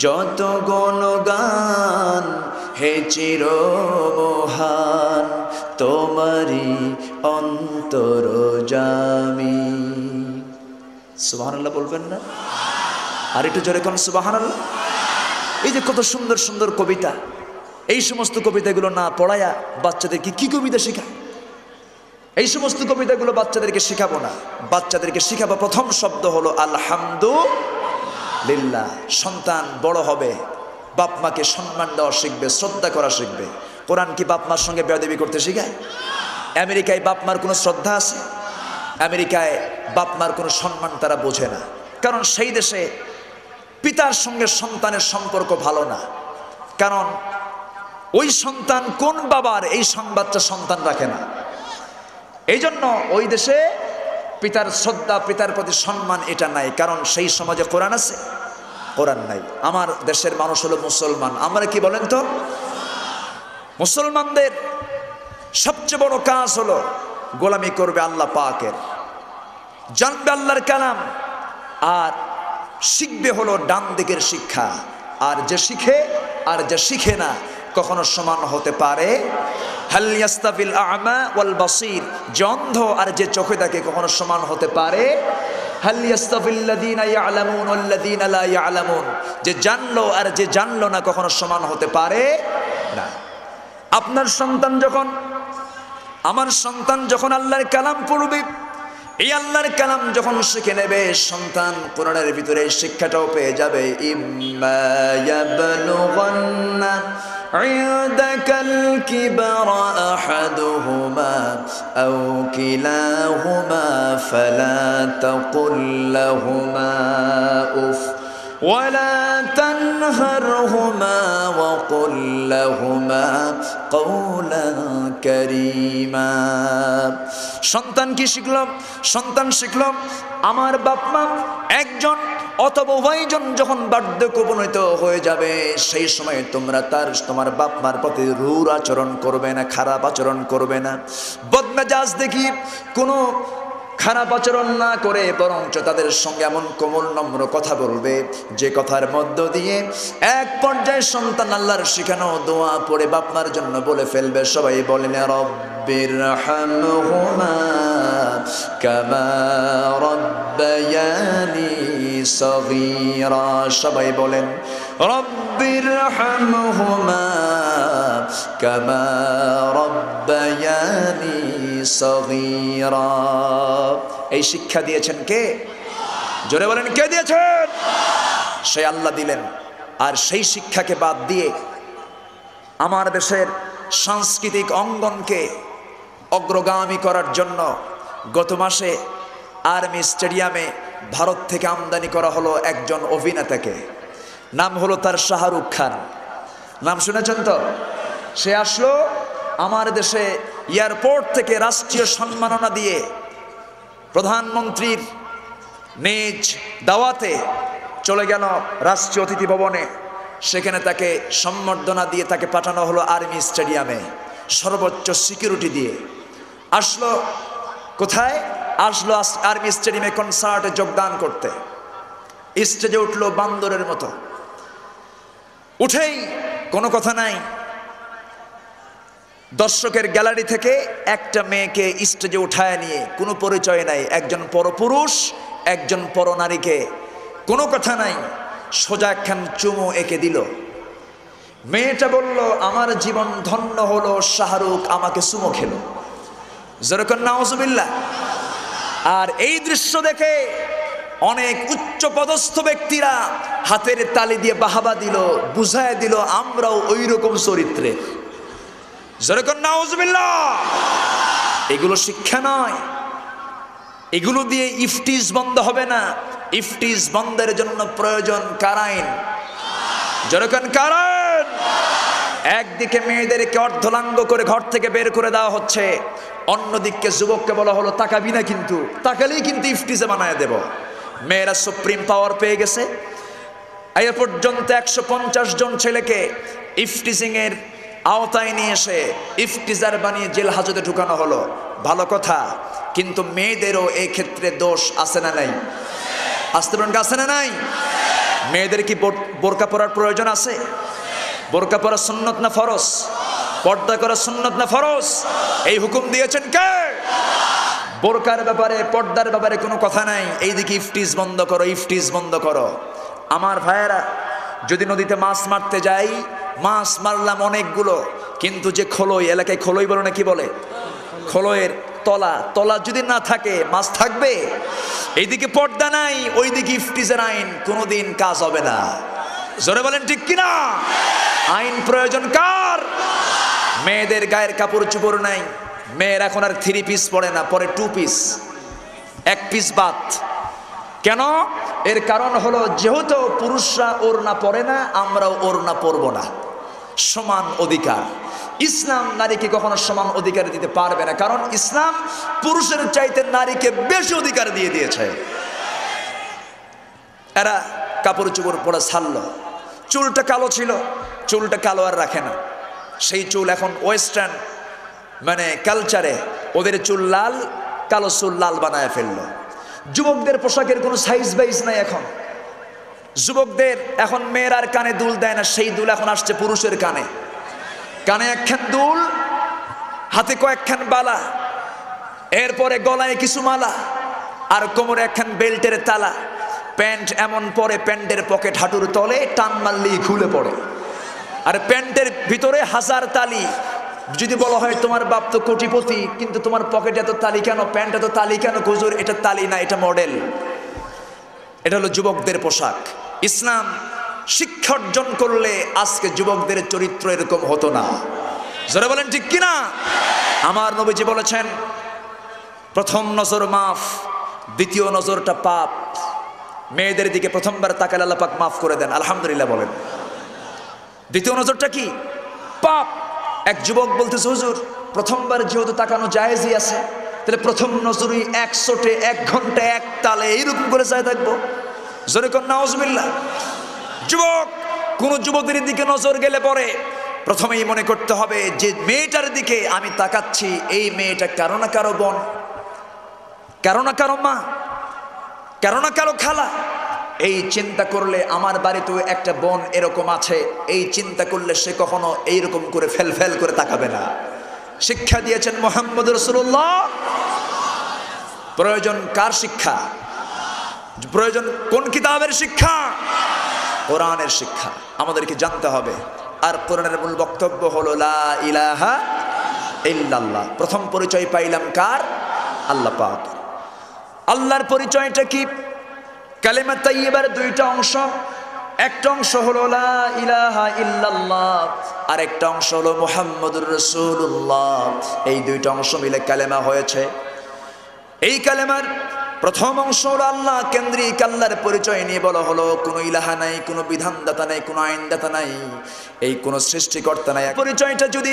যত গুণগান হে চির মহান, তোমারি অন্তরজামি। সুবহানাল্লাহ বলবেন না? আর একটু জোরে কোন সুবহানাল্লাহ। এই যে কত সুন্দর সুন্দর কবিতা, এই সমস্ত কবিতাগুলো না পড়ায়া বাচ্চাদেরকে কি কবিতা শেখায়? এই সমস্ত কবিতাগুলো বাচ্চাদেরকে শেখাবো না, বাচ্চাদেরকে শেখাবো প্রথম শব্দ হলো আলহামদুলিল্লাহ। সন্তান বড় হবে, বাপ মাকে সম্মান দেওয়া শিখবে, শ্রদ্ধা করা শিখবে। কোরআন কি বাপ মার সঙ্গে বেয়াদবি করতে শেখায়? আমেরিকায় বাপ মার কোনো শ্রদ্ধা আছে? আমেরিকায় বাপ মার কোনো সম্মান তারা বোঝে না, কারণ সেই দেশে পিতার সঙ্গে সন্তানের সম্পর্ক ভালো না। কারণ ওই সন্তান কোন বাবার এই সংবাদটা সন্তান রাখে না। এই জন্য ওই দেশে পিতার শ্রদ্ধা, পিতার প্রতি সম্মান এটা নাই, কারণ সেই সমাজে কোরআন আছে? কোরআন নাই। আমার দেশের মানুষ হলো মুসলমান, আমরা কি বলেন তো? মুসলমানদের সবচেয়ে বড় কাজ হলো গোলামি করবে আল্লাহ পাকের, জানবে আল্লাহর কালাম, আর শিখবে হলো ডান দিকের শিক্ষা। আর যে শিখে আর যে শিখে না কখনো সমান হতে পারে? হাল ইয়াস্তাবিল আ'মা ওয়াল বাসীর, যে অন্ধ আর যে চোখে দেখে কখনো সমান হতে পারে? হাল ইয়াস্তাবিল্লাযীনা ইয়া'লামুন ওয়াল্লাযীনা লা ইয়া'লামুন, যে জানলো আর যে জানলো না কখনো সমান হতে পারে না। আপনার সন্তান যখন, আমার সন্তান যখন আল্লাহর কালাম পড়বে, এই আল্লাহর কালাম যখন শিখে নেবে, সন্তান কোরআনের ভিতরে শিক্ষাটাও পেয়ে যাবে। ইম্মা ইয়াবলুগান্না ইনদাকাল কিবারা আহাদুহুমা আও কিলাহুমা ফালা তাকুল লাহুমা উফ ওয়ালা তানহারহুমা ওয়াকুল লাহুমা কওলান কারীমা। সন্তান কি শিখল? সন্তান শিখল আমার বাপ মা একজন অতএব উভয়জন যখন বার্ধক্য উপনীত হয়ে যাবে সেই সময় তোমরা তোমার বাপ মার প্রতি রূঢ় আচরণ করবে না, খারাপ আচরণ করবে না, বদমেজাজ দেখি কোনো খারাপ আচরণ না করে বরঞ্চ তাদের সঙ্গে এমন কোমল নম্র কথা বলবে যে কথার মধ্য দিয়ে এক পর্যায়ে সন্তান আল্লাহর শিখানো দোয়া পড়ে বাপমার জন্য বলে ফেলবে। সবাই বলেন রব্বিরহামহুমা কামা রব্বায়ানি সগীরা। সবাই বলেন রব্বিরহামহুমা কামা রব্বায়ানি সগীরা। এই শিক্ষা দিয়েছেন কে? জোরে বলেন কে দিয়েছেন? সে আল্লাহ দিলেন। আর সেই শিক্ষাকে বাদ দিয়ে আমার দেশের সাংস্কৃতিক অঙ্গনকে অগ্রগামী করার জন্য গত মাসে আর্মি স্টেডিয়ামে ভারত থেকে আমদানি করা হলো একজন অভিনেতাকে। নাম হলো তার শাহরুখ খান। নাম শুনেছেন তো? সে আসলো আমার দেশে এয়ারপোর্ট থেকে রাষ্ট্রীয় সম্মাননা দিয়ে প্রধানমন্ত্রীর নিজ দাওয়াতে চলে গেল রাষ্ট্রীয় অতিথি ভবনে। সেখানে তাকে সম্বর্ধনা দিয়ে তাকে পাঠানো হলো আর্মি স্টেডিয়ামে সর্বোচ্চ সিকিউরিটি দিয়ে। আসলো কোথায়? আসলো আর্মি স্টেডিয়ামে কনসার্টে যোগদান করতে। স্টেজে উঠলো বান্দরের মতো, উঠেই কোনো কথা নাই। দর্শকের গ্যালারি থেকে একটা মেয়েকে স্টেজে উঠায় নিয়ে কোনো পরিচয় নাই, একজন পরপুরুষ একজন পরনারীকে, কোনো কথা নাই, সোজা একখান চুমু এঁকে দিল। মেয়েটা বলল আমার জীবন ধন্য হলো, শাহরুখ আমাকে চুমু খেলো। যেরকম নাউজুবিল্লাহ। আর এই দৃশ্য দেখে অনেক উচ্চ পদস্থ ব্যক্তিরা হাতের তালি দিয়ে বাহাবা দিল, বুঝায় দিল আমরাও ওই রকম চরিত্রে। যেরকম নাউজুবিল্লাহ। এগুলো শিক্ষা নয়, এগুলো দিয়ে ইফটিজ বন্ধ হবে না। ইফটিজ বন্ধের জন্য প্রয়োজন কারাইন। যেরকম কারাইন। একদিকে মেয়েদেরকে অর্ধলাঙ্গ করে ঘর থেকে বের করে দেওয়া হচ্ছে, অন্যদিকে যুবককে বলা হলো তাকাবি না, কিন্তু তাকালেই কিন্তু ইফটিজে বানায় দেব। মেয়েরা সুপ্রিম পাওয়ার পেয়ে গেছে। এ পর্যন্ত 150 জন ছেলেকে ইফটিজিং এর আওতায় নিয়ে এসে ইফটিজার বানিয়ে জেল হাজতে ঢুকানো হলো। ভালো কথা, কিন্তু মেয়েদেরও এই ক্ষেত্রে দোষ আছে না নাই? আসতে পারেন আছে না নাই? মেয়েদের কি বোরকা পরার প্রয়োজন আছে? বোরকা পরা সুন্নত না ফরজ? পর্দা করা সুন্নত না ফরজ? এই হুকুম দিয়েছেন কে? বোরকার ব্যাপারে পর্দার ব্যাপারে কোনো কথা নাই। এইদিকে ইফটিজ বন্ধ করো, ইফটিজ বন্ধ করো। আমার ভাইয়েরা, যদি নদীতে মাছ মারতে যাই, মাছ মারলাম অনেকগুলো, কিন্তু যে খোলই, এলাকায় খোলই বলে না কি বলে, খোলয়ের তলা যদি না থাকে মাছ থাকবে? এইদিকে পর্দা নাই, ওইদিকে ইফটিজের আইন, কোনোদিন কাজ হবে না। জোরে বলেন ঠিক কিনা? আইন প্রয়োজন কার? মেয়েদের গায়ের কাপড় চোপড় নাই। মেয়ের এখন আর 3 পিস পরে না, পরে 2 পিস, 1 পিস বাদ। কেন? এর কারণ হলো যেহেতু পুরুষরা ওড়না পরে না, আমরাও ওড়না পরবো না। সমান অধিকার। ইসলাম নারীকে কখনো সমান অধিকার দিতে পারবে না, কারণ ইসলাম পুরুষের চাইতে নারীকে বেশি অধিকার দিয়ে দিয়েছে। এরা কাপড় চোপড় পরে ছাড়লো। চুলটা কালো ছিল, চুলটা কালো আর রাখে না। সেই চুল এখন ওয়েস্টার্ন কালচারে ওদের চুল লাল, কালো চুল লাল বানায় ফেললো। যুবকদের পোশাকের কোনো সাইজ বাইজ নাই। এখন যুবকদের এখন মেয়েরার কানে দুল দেয় না, সেই দুল এখন আসছে পুরুষের কানে। কানে একখান দুল, হাতে কয়েকখান বালা, এরপরে গলায় কিছু মালা, আর কোমরে একখান বেল্টের তালা। প্যান্ট এমন পরে প্যান্টের পকেট হাঁটুর তলে, টান মারলেই খুলে পড়ে। আর প্যান্টের ভিতরে 1000 তালি। যদি বলা হয় তোমার বাপ তো কোটিপতি, কিন্তু তোমার পকেটে এত তালি কেন, প্যান্ট এত তালি কেন? হুজুর এটা তালি না, এটা মডেল। এটা হলো যুবকদের পোশাক। ইসলাম শিক্ষা অর্জন করলে আজকে যুবকদের চরিত্র এরকম হতো না। জোরে বলেন ঠিক কিনা? আমার নবীজি বলেছেন, প্রথম নজর মাফ, দ্বিতীয় নজরটা পাপ। মেয়েদের দিকে প্রথমবার তাকালে আল্লাহ পাক মাফ করে দেন, আলহামদুলিল্লাহ বলেন। দ্বিতীয় নজরটা কি? পাপ। এক যুবক বলতেছে, হুজুর প্রথমবার যেহেতু তাকানো জায়েজই আছে, তাহলে প্রথম নজরই 100টে 1 ঘন্টা 1 তালে এইরকম করে চাই থাকবো? জোরে কোন নাউজুবিল্লাহ। যুবক, কোন যুবতীর দিকে নজর গেলে পরে প্রথমেই মনে করতে হবে যে মেয়েটার দিকে আমি তাকাচ্ছি, এই মেয়েটা কারো না কারো বোন, কারো না কারো মা, কারো না কারো খালা। এই চিন্তা করলে আমার বাড়িতেও একটা বোন এরকম আছে, এই চিন্তা করলে সে কখনো এইরকম করে ফেল করে তাকাবে না। শিক্ষা দিয়েছেন মুহাম্মদ রাসূলুল্লাহ। প্রয়োজন কার শিক্ষা? প্রয়োজন কোন কিতাবের শিক্ষা? কোরআনের শিক্ষা আমাদেরকে জানতে হবে। আর কোরআনের মূল বক্তব্য হলো লা ইলাহা ইল্লাল্লাহ। প্রথম পরিচয় পাইলাম কার? আল্লাহ পাক। আল্লাহর পরিচয়টা কি? কালেমা তাইয়্যিবার দুইটা অংশ, একটা অংশ হলো লা ইলাহা ইল্লাল্লাহ, আর একটা অংশ হলো মুহাম্মদুর রাসূলুল্লাহ। এই দুইটা অংশ মিলে কালেমা হয়েছে। এই কালেমার প্রথম অংশ হলো আল্লাহ কেন্দ্রিক, আল্লাহর পরিচয় নিয়ে বলা হলো কোনো ইলাহা নাই, কোনো বিধানদাতা নাই, কোনো আইনদাতা নাই, এই কোনো সৃষ্টিকর্তা নাই। পরিচয়টা যদি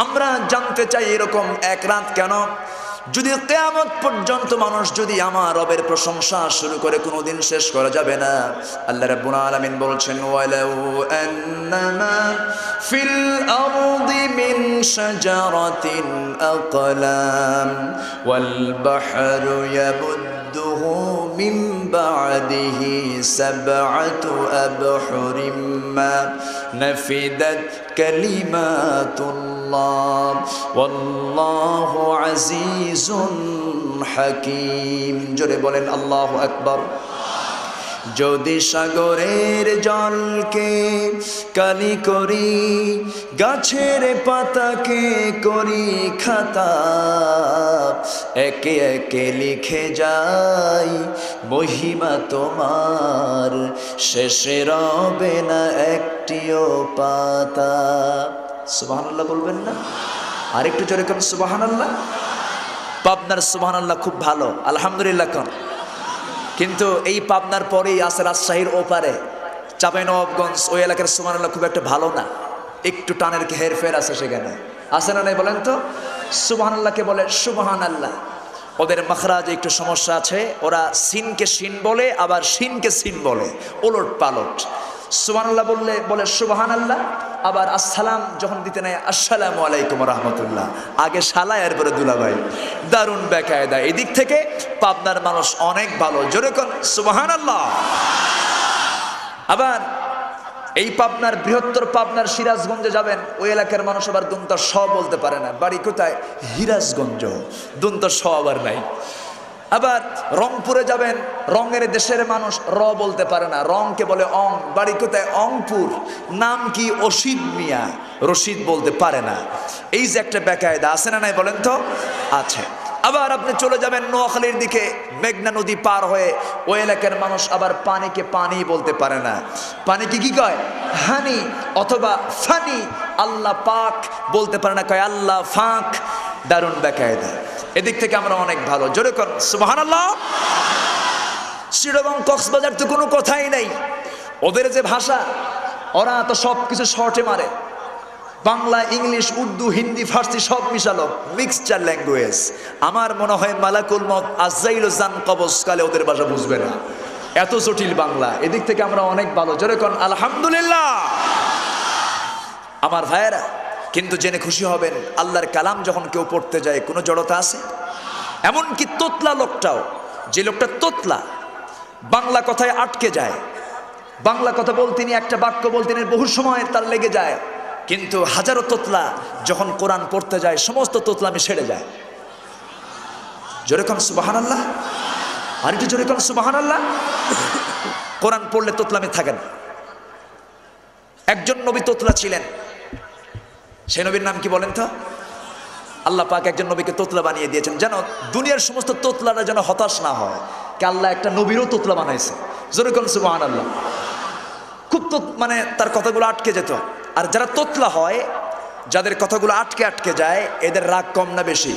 আমরা জানতে চাই এরকম এক রাত কেন, যদি কিয়ামত পর্যন্ত মানুষ যদি আমার রবের প্রশংসা শুরু করে কোনোদিন শেষ করা যাবে না। আল্লাহ রাব্বুল আলামিন বলছেন ওয়ালাউ আন্নামা ফিল আরদি মিন শাজারাতিন আকলাম ওয়াল বাহরু ইয়ামুদ্দুহু মিন বা'দিহি সাবআতু আবহুরিম মা নাফিদাত কালিমাতুল্লাহ ওয়াল্লাহু আজিজুন হাকীম। জোরে বলেন আল্লাহু আকবার। যদি সাগরের জলকে কালি করি, গাছের পাতাকে করি খাতা, একে একে লিখে যাই মহিমা তোমার, শেষে রবে না একটিও পাতা। সুবহানাল্লাহ বলবেন না? আরেকটু জোরে কোন সুবহানাল্লাহ। পাবনার সুবহানাল্লাহ খুব ভালো, আলহামদুলিল্লাহ কোন। কিন্তু এই পাবনার পরেই আছে রাজশাহীর ওপারে চাঁপাইনবাবগঞ্জ, ওই এলাকার সুবহানাল্লাহ খুব একটা ভালো না, একটু টানের হেরফের আছে সেখানে, আছে না নাই বলেন তো? সুবহানাল্লাহকে বলে সুবহানাল্লাহ, ওদের মাখরাজে একটু সমস্যা আছে, ওরা সিনকে শিন বলে আবার শিনকে সিন বলে, ওলট পালট। সুবহানাল্লাহ বললে বলে সুবহানাল্লাহ, আবার আসসালাম যখন দিতে নেয় আসসালামু আলাইকুম রাহমাতুল্লাহ, আগে শালা এরপরে দুলাভাই। দারুণ বেকায়দা। এদিক থেকে পাবনার মানুষ অনেক ভালো, জোরে কোন সুবহানাল্লাহ। আবার এই পাবনার বৃহত্তর পাবনার সিরাজগঞ্জে যাবেন, ওই এলাকার মানুষ আবার দন্ত স বলতে পারে না। বাড়ি কোথায়? হিরাজগঞ্জ, দন্ত স আবার নাই। আবার রংপুরে যাবেন, রঙের দেশের মানুষ র বলতে পারে না, রংকে বলে অং। বাড়ি কোথায়? অংপুর। নাম কি? অসিদ মিয়া, রশিদ বলতে পারে না। এই যে একটা বেকায়দা, আছে না নাই বলেন তো? আছে। আবার আপনি চলে যাবেন নোয়াখালীর দিকে, মেঘনা নদী পার হয়ে, ওই এলাকার মানুষ আবার পানিকে পানি বলতে পারে না, পানিকে কি কয়? হানি অথবা ফানি। আল্লাহ পাক বলতে পারে না, কয় আল্লাহ ফাক। দারুণ বেকায়দা। এদিক থেকে আমরা অনেক ভালো, জোরে কর সুবহানাল্লাহ। চিটাগং কক্সবাজার তো কোনো কথাই নাই, ওদের যে ভাষা, ওরা তো সব কিছু শর্টে মারে, বাংলা, ইংলিশ, উর্দু, হিন্দি, ফার্সি সব মিশালো, মিক্সচার ল্যাঙ্গুয়েজ। আমার মনে হয় মালাকুল মউত আজরাইল জান কবজ কালে ওদের ভাষা বুঝবে না, এত জটিল বাংলা। এদিক থেকে আমরা অনেক ভালো, জোরে কোন আলহামদুলিল্লাহ। আমার ভাইয়েরা, কিন্তু জেনে খুশি হবেন, আল্লাহর কালাম যখন কেউ পড়তে যায় কোনো জড়তা আছে? এমনকি তোতলা লোকটাও, যে লোকটা তোতলা, বাংলা কথায় আটকে যায়, বাংলা কথা বলতে নিয়ে একটা বাক্য বলতে নিয়ে বহু সময় তার লেগে যায়, কিন্তু হাজারো তোতলা যখন কোরআন পড়তে যায় সমস্ত তোতলামি সেরে যায়। জোরে কোন সুবহানাল্লাহ। আর একটু জোরে কোন সুবহানাল্লাহ। কোরআন পড়লে তোতলামি থাকে না। একজন নবী তোতলা ছিলেন, সেই নবীর নাম কি বলেন তো? আল্লাহ পাক একজন নবীকে তোতলা বানিয়ে দিয়েছেন, যেন দুনিয়ার সমস্ত তোতলারা যেন হতাশ না হয়। কে আল্লাহ একটা নবীরও তোতলা বানাইছে, জোরে কোন সুবহানাল্লাহ। খুব মানে তার কথাগুলো আটকে যেত। আর যারা তোতলা হয়, যাদের কথাগুলো আটকে যায়, এদের রাগ কম না বেশি?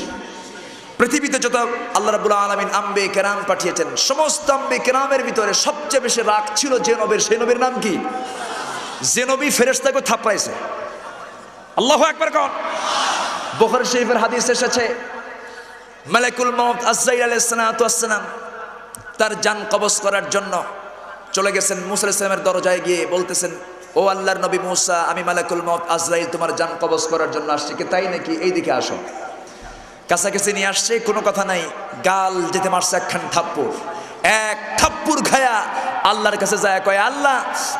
পৃথিবীতে যত আল্লাহ রাব্বুল আলামিন আম্বে কেরাম পাঠিয়েছেন, সমস্ত আম্বে কেরামের ভিতরে সবচেয়ে বেশি রাগ ছিল যে নবীর, সেই নবীর নাম কি? যে নবী ফেরেশতাকে থাপড়াইছে। আল্লাহু আকবার কোন? বুখারী শরীফের হাদিস এসেছে, মালাকুল মউত আজরাইল আলাইহিস সালাতু ওয়াস সালাম তার জান কবজ করার জন্য চলে গেছেন মুসা আলাইহিস সালামের দরজায় গিয়ে বলতেছেন, ও আল্লাহর নবী মুসা, আমি মালাকুল মউত আজরাইল তোমার জান কবজ করার জন্য আসছি। কি তাই নাকি? এইদিকে আসো। কাছাকাছি নিয়ে আসছে, কোনো কথা নাই, গাল যেতে মারছে একখান থাপ্পড়। এক থাপ্পড় খায়া আল্লাহর কাছে যায়, কয় আল্লাহ,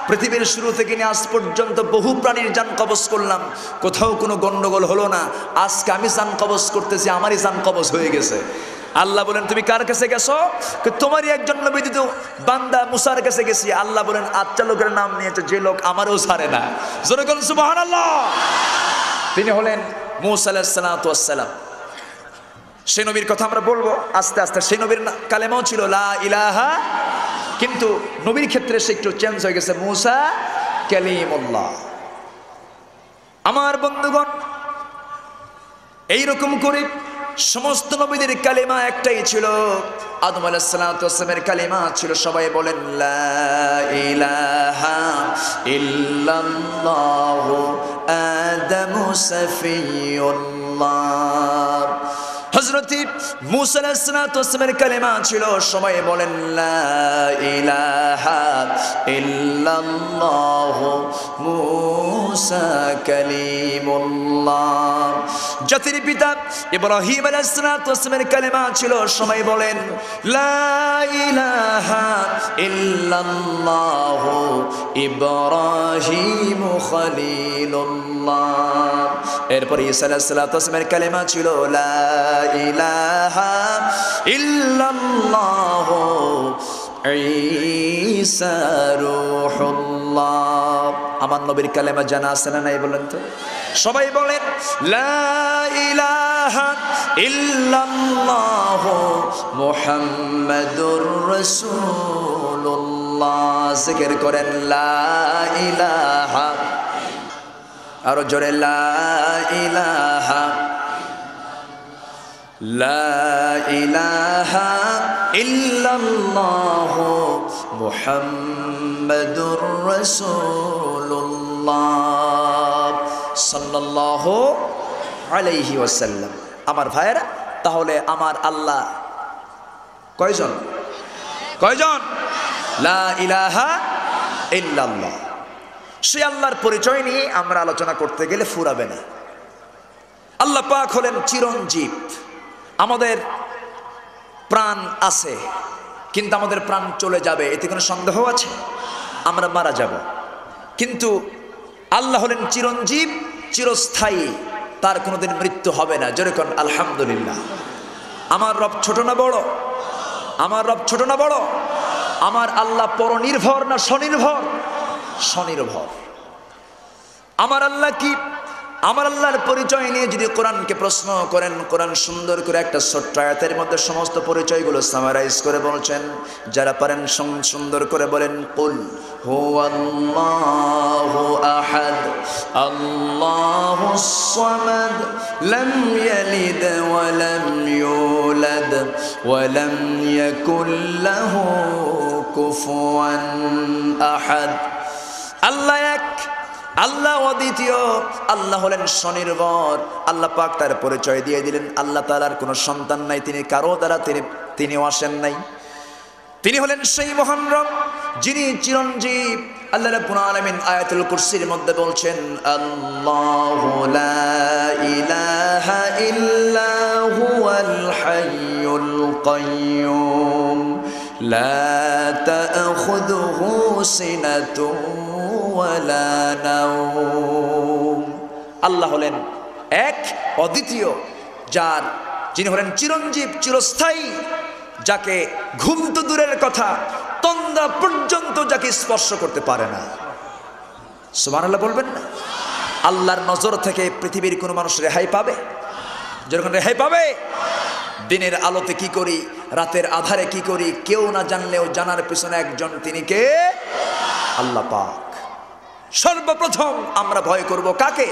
পৃথিবীর শুরু থেকে নিয়ে আজ পর্যন্ত বহু প্রাণীর জান কবজ করলাম, কোথাও কোনো গন্ডগোল হলো না, আজকে আমি জান কবজ করতেছি, আমারই জান কবজ হয়ে গেছে। আল্লাহ বলেন, তুমি কার কাছে গেছো? তোমারই একজন নবীদিত বান্দা মুসার কাছে গেছি। আল্লাহ বলেন, আচ্ছা লোকের নাম নিয়েছে, যে লোক আমারও ছাড়ে না। জোরে বলুন সুবহানাল্লাহ। তিনি হলেন মুসা আলাইহিস সালাম। সেই নবীর কথা আমরা বলবো আস্তে আস্তে। সেই নবীর কালেমাও ছিল লা ইলাহা, কিন্তু নবীর ক্ষেত্রে সে একটু চেঞ্জ হয়ে গেছে, মুসা কালিমুল্লাহ। আমার বন্ধুগণ, এইরকম করে সমস্ত নবীদের কালেমা একটাই ছিল। আদম আলাইহিস সালামের কালেমা ছিল, সবাই বলেন লা ইলাহা ইল্লাল্লাহু আদামু সাফিয়ুল্লাহ। হযরত মুসা আলাইহিস সালামের কালেমা ছিল, সবাই বলেন লা ইলাহা ইল্লাল্লাহু মুসা কালিমুল্লাহ। জাতির পিতা ইব্রাহিম আলাইহিস সালামের কালেমা ছিল, সবাই বলেন লা ইলাহা ইল্লাল্লাহু ইব্রাহিম খলিলুল্লাহ। এরপর ঈসা আলাইহিস সালামের কালেমা ছিল লা ইলাহা ইল্লাল্লাহু ঈসা রূহুল্লাহ। আমার নবীর কালেমা জানা আছে না নাই বলেন তো? সবাই বলেন লা ইলাহা ইল্লাল্লাহু মুহাম্মাদুর রাসূলুল্লাহ। জিকির করেন লা ইলাহা, আরো জোরে লা ইলাহা লা ইলাহা ইল্লাল্লাহু মুহাম্মাদুর রাসূলুল্লাহ সাল্লাল্লাহু আলাইহি ওয়াসাল্লাম। আমার ভাইয়েরা, তাহলে আমার আল্লাহ কয়জন? কয়জন? লা ইলাহা ইল্লাল্লাহ। সে আল্লাহর পরিচয় নিয়ে আমরা আলোচনা করতে গেলে ফুরাবে না। আল্লাহ পাক হলেন চিরঞ্জীব। আমাদের প্রাণ আছে, কিন্তু আমাদের প্রাণ চলে যাবে, এতে কোনো সন্দেহ আছে? আমরা মারা যাব, কিন্তু আল্লাহ হলেন চিরঞ্জীব, চিরস্থায়ী, তার কোনোদিন মৃত্যু হবে না। যেরকম আলহামদুলিল্লাহ। আমার রব ছোট না বড়? আমার রব ছোট না বড়? আমার আল্লাহ পরনির্ভর না স্বনির্ভর? স্বনির্ভর। আমার আল্লাহ কি? আমার আল্লাহর পরিচয় নিয়ে যদি কোরআনকে প্রশ্ন করেন, কোরআন সুন্দর করে একটা ছোট্ট আয়াতের মধ্যে সমস্ত পরিচয়গুলো সামারাইজ করে বলছেন। যারা পারেন সুন্দর করে বলেন, কুল হুয়াল্লাহু আহাদ আল্লাহুস সামাদ লাম ইয়ালিদ ওয়া লাম ইউলাদ ওয়া লাম ইয়াকুল লাহু কুফুয়ান আহাদ। আল্লাহ এক, আল্লাহ অদ্বিতীয়, আল্লাহ হলেন স্বনির্ভর। আল্লাহ পাক তার পরিচয় দিয়ে দিলেন, আল্লাহ তাআলার কোনো সন্তান নাই, তিনি কারো দ্বারা তিনিও আসেন নাই। তিনি হলেন সেই মহান রব যিনি চিরঞ্জীব। আল্লাহ রাব্বুল আলামিন আয়াতুল কুরসির মধ্যে বলছেন, আল্লাহু লা ইলাহা ইল্লা হুয়াল হাইয়ুল কাইয়্যুম লা তা'খুযুহু সিনাতুন ওয়ালা নাওম। আল্লাহ হলেন এক, অদ্বিতীয়, যার যিনি হলেন চিরঞ্জীব, চিরস্থায়ী, যাকে ঘুম তো দূরের কথা, তন্দ্রা পর্যন্ত যাকে স্পর্শ করতে পারে না। সুবহানাল্লাহ বলবেন না? আল্লাহর নজর থেকে পৃথিবীর কোনো মানুষ রেহাই পাবে? যখন রেহাই পাবে, দিনের আলোতে কি করি, রাতের আধারে কি করি, কেউ না জানলেও জানার পিছনে একজন, তিনি কে? আল্লাহ পাক। সর্বপ্রথম আমরা ভয় করব কাকে?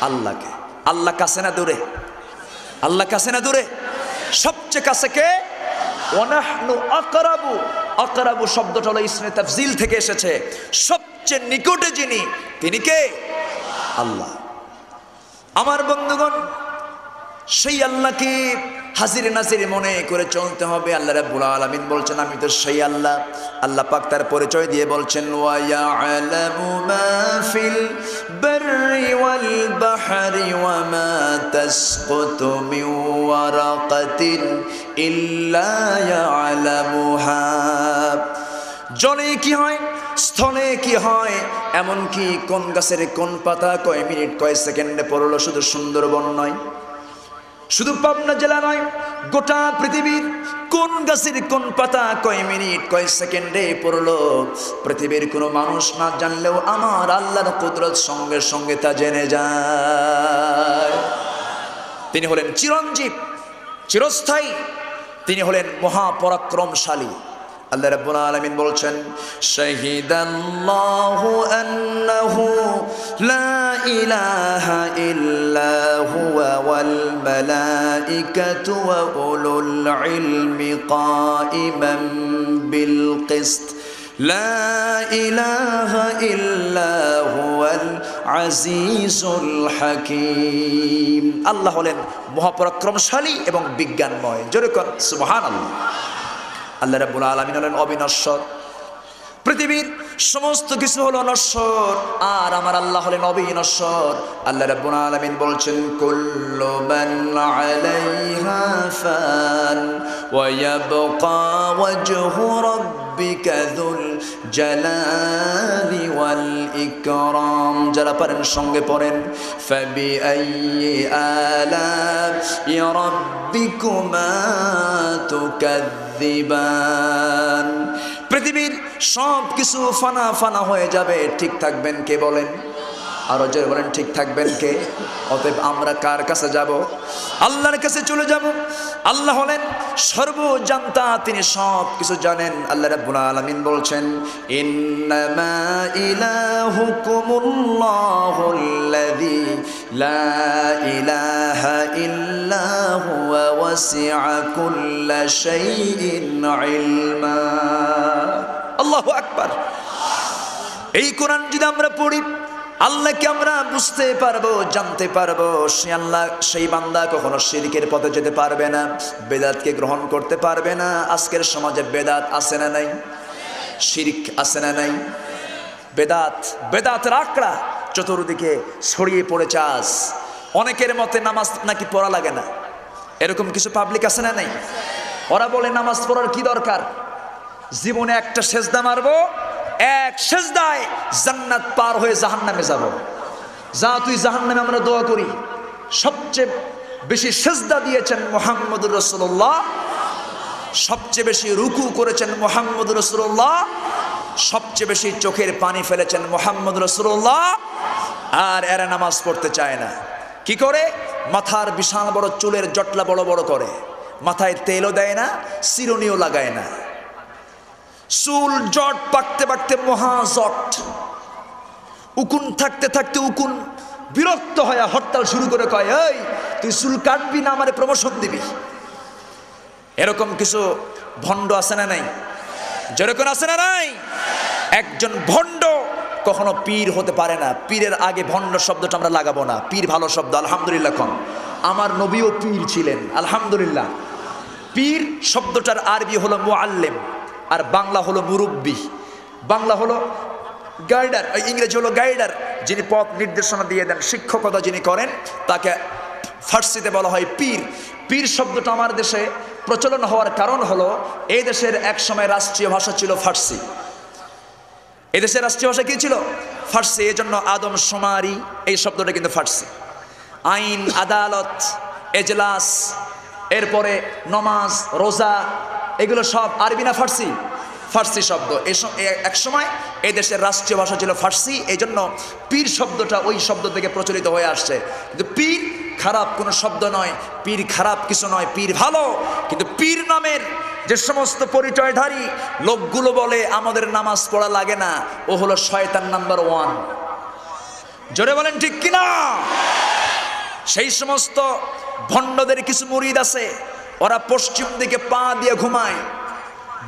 আল্লাহকে। আল্লাহ কাছে না দূরে? আল্লাহ কাছে না দূরে? সবচেয়ে কাছে কে? ওয়ানাহনু আকরাবু। আকরাবু শব্দটা হলো ইসমে তাফজিল থেকে এসেছে, সবচেয়ে নিকটে যিনি, তিনি কে? আল্লাহ। আমার বন্ধুগণ, সেই আল্লাহকে হাজির নাজির মনে করে চলতে হবে। আল্লাহ রাব্বুল আলামিন বলছেন আমি তো সেই আল্লাহ। আল্লাহ পাক তার পরিচয় দিয়ে বলছেন ওয়া ইয়ালামু মা ফিল বাররি ওয়াল বাহরি ওয়া মা তাসকুতু মিন ওয়ারাকাতিন ইল্লা ইয়ালামুহা। জলে কি হয়, স্থলে কি হয়, এমনকি কোন গাছের কোন পাতা কয় মিনিট কয় সেকেন্ডে পড়লো, শুধু সুন্দরবন নয়, শুধু পাবনা জেলা নয়, গোটা পৃথিবীর কোন গাছের কোন পাতা কয় মিনিট কয় সেকেন্ডে পড়লো, পৃথিবীর কোনো মানুষ না জানলেও আমার আল্লাহর কুদরত সঙ্গে সঙ্গে তা জেনে যায়। তিনি হলেন চিরঞ্জীব, চিরস্থায়ী, তিনি হলেন মহাপরাক্রমশালী। আল্লাহ রাব্বুল আলামিন বলছেন শাহিদাল্লাহু আন্নাহু লা ইলাহা ইল্লা হুয়া ওয়াল মালাইকাতু ওয়া উলুল ইলমি কাইমান বিল কিসত লা ইলাহা ইল্লা হুয়াল আজিজুল হাকীম। আল্লাহ হলেন মহাপরাক্রমশালী এবং বিজ্ঞানময়। জোরে কর সুবহানাল্লাহ। আল্লাহ রাব্বুল আলামিন হলেন অবিনশ্বর, পৃথিবীর সমস্ত কিছু হলো নশ্বর, আর আমার আল্লাহ হলেন অবিনশ্বর। আল্লাহ রাব্বুল আলামিন বলছেন কুল্লু মান আলাইহা ফান ওয়া ইয়াবকা ওয়াজহু রাব্বিকা যুল জালালি ওয়াল ইকরাম। যারা পারেন সঙ্গে পড়েন ফাবিআইয়ি আলাই রাব্বিকুমা তুকাযযিবান। পৃথিবীর সব কিছু ফানা ফানা হয়ে যাবে, ঠিক থাকবেন কে বলেন? আরো জোরে বলেন ঠিক থাকবেন কে? অতএব আমরা কার কাছে যাব? আল্লাহর কাছে চলে যাব। আল্লাহ হলেন সর্বজান্তা, তিনি সব কিছু জানেন। আল্লাহ রাব্বুল আলামিন বলছেন ইন্নামা ইলাহুকুমুল্লাহুল্লাযী লা ইলাহা ইল্লা হুয়া ওয়াসি'a কুল্লা শাইইন ইলমা। আল্লাহু আকবার। এই কোরআন যদি আমরা পড়ি, আল্লাহকে আমরা বুঝতে পারবো, জানতে পারবো। সে আল্লাহ, সেই বান্দা কখনো শিরকের পথে যেতে পারবে না, বেদাতকে গ্রহণ করতে পারবে না। আজকের সমাজে বেদাত আছে না নাই? শিরক আছে না নাই? বেদাতের আঁকড়া চতুর্দিকে ছড়িয়ে পড়েছে আজ। অনেকের মতে নামাজ নাকি পড়া লাগে না, এরকম কিছু পাবলিক আছে না নাই? ওরা বলে নামাজ পড়ার কি দরকার, জীবনে একটা সেজদা মারবো, এক সেজদায় জান্নাত পার হয়ে জাহান্নামে যাব। যা তুই জাহান্নামে, আমরা দোয়া করি। সবচেয়ে বেশি সেজদা দিয়েছেন মুহাম্মদুর রাসূলুল্লাহ, সবচেয়ে বেশি রুকু করেছেন মুহাম্মদুর রাসূলুল্লাহ, সবচেয়ে বেশি চোখের পানি ফেলেছেন মুহাম্মদুর রাসূলুল্লাহ। আর এরা নামাজ পড়তে চায় না। কি করে? মাথার বিশাল বড় চুলের জটলা বড় বড় করে, মাথায় তেলও দেয় না, চিরুনিও লাগায় না। চুল জট পাকতে পাকতে মহাজট, উকুন থাকতে থাকতে উকুন বিরক্ত হয়ে হরতাল শুরু করে কয়, এই তুই চুল কাটবি না আমারে প্রমোশন দিবি। এরকম কিছু ভণ্ড আছে না নাই? যেরকম আছে না নাই? একজন ভণ্ড কখনো পীর হতে পারে না। পীরের আগে ভণ্ড শব্দটা আমরা লাগাবো না। পীর ভালো শব্দ, আলহামদুলিল্লাহ কম। আমার নবীও পীর ছিলেন, আলহামদুলিল্লাহ। পীর শব্দটার আরবি হলো মুআল্লিম, আর বাংলা হলো মুরব্বি। বাংলা হলো গাইডার, ইংরেজি হলো গাইডার, যিনি পথ নির্দেশনা দিয়ে দেন, শিক্ষকতা যিনি করেন, তাকে ফার্সিতে বলা হয় পীর। পীর শব্দটা আমার দেশে প্রচলন হওয়ার কারণ হলো, এই দেশের এক সময় রাষ্ট্রীয় ভাষা ছিল ফার্সি। এই দেশের রাষ্ট্রীয় ভাষা কি ছিল? ফার্সি। এই জন্য আদম শুমারি এই শব্দটা কিন্তু ফার্সি। আইন, আদালত, এজলাস, এরপরে নমাজ, রোজা, এগুলো সব আরবি না ফার্সি? ফার্সি শব্দ। এক সময় এই দেশের রাষ্ট্রীয় ভাষা ছিল ফার্সি, এই জন্য পীর শব্দটা ওই শব্দ থেকে প্রচলিত হয়ে আসছে। কিন্তু পীর খারাপ কোনো শব্দ নয়, পীর খারাপ কিছু নয়, পীর ভালো। কিন্তু পীর নামের যে সমস্ত পরিচয়ধারী লোকগুলো বলে আমাদের নামাজ পড়া লাগে না, ও হলো শয়তান নাম্বার 1। জোরে বলেন ঠিক কিনা? সেই সমস্ত ভণ্ডদের কিছু মুরিদ আছে, ওরা পশ্চিম দিকে পা দিয়ে ঘুমায়,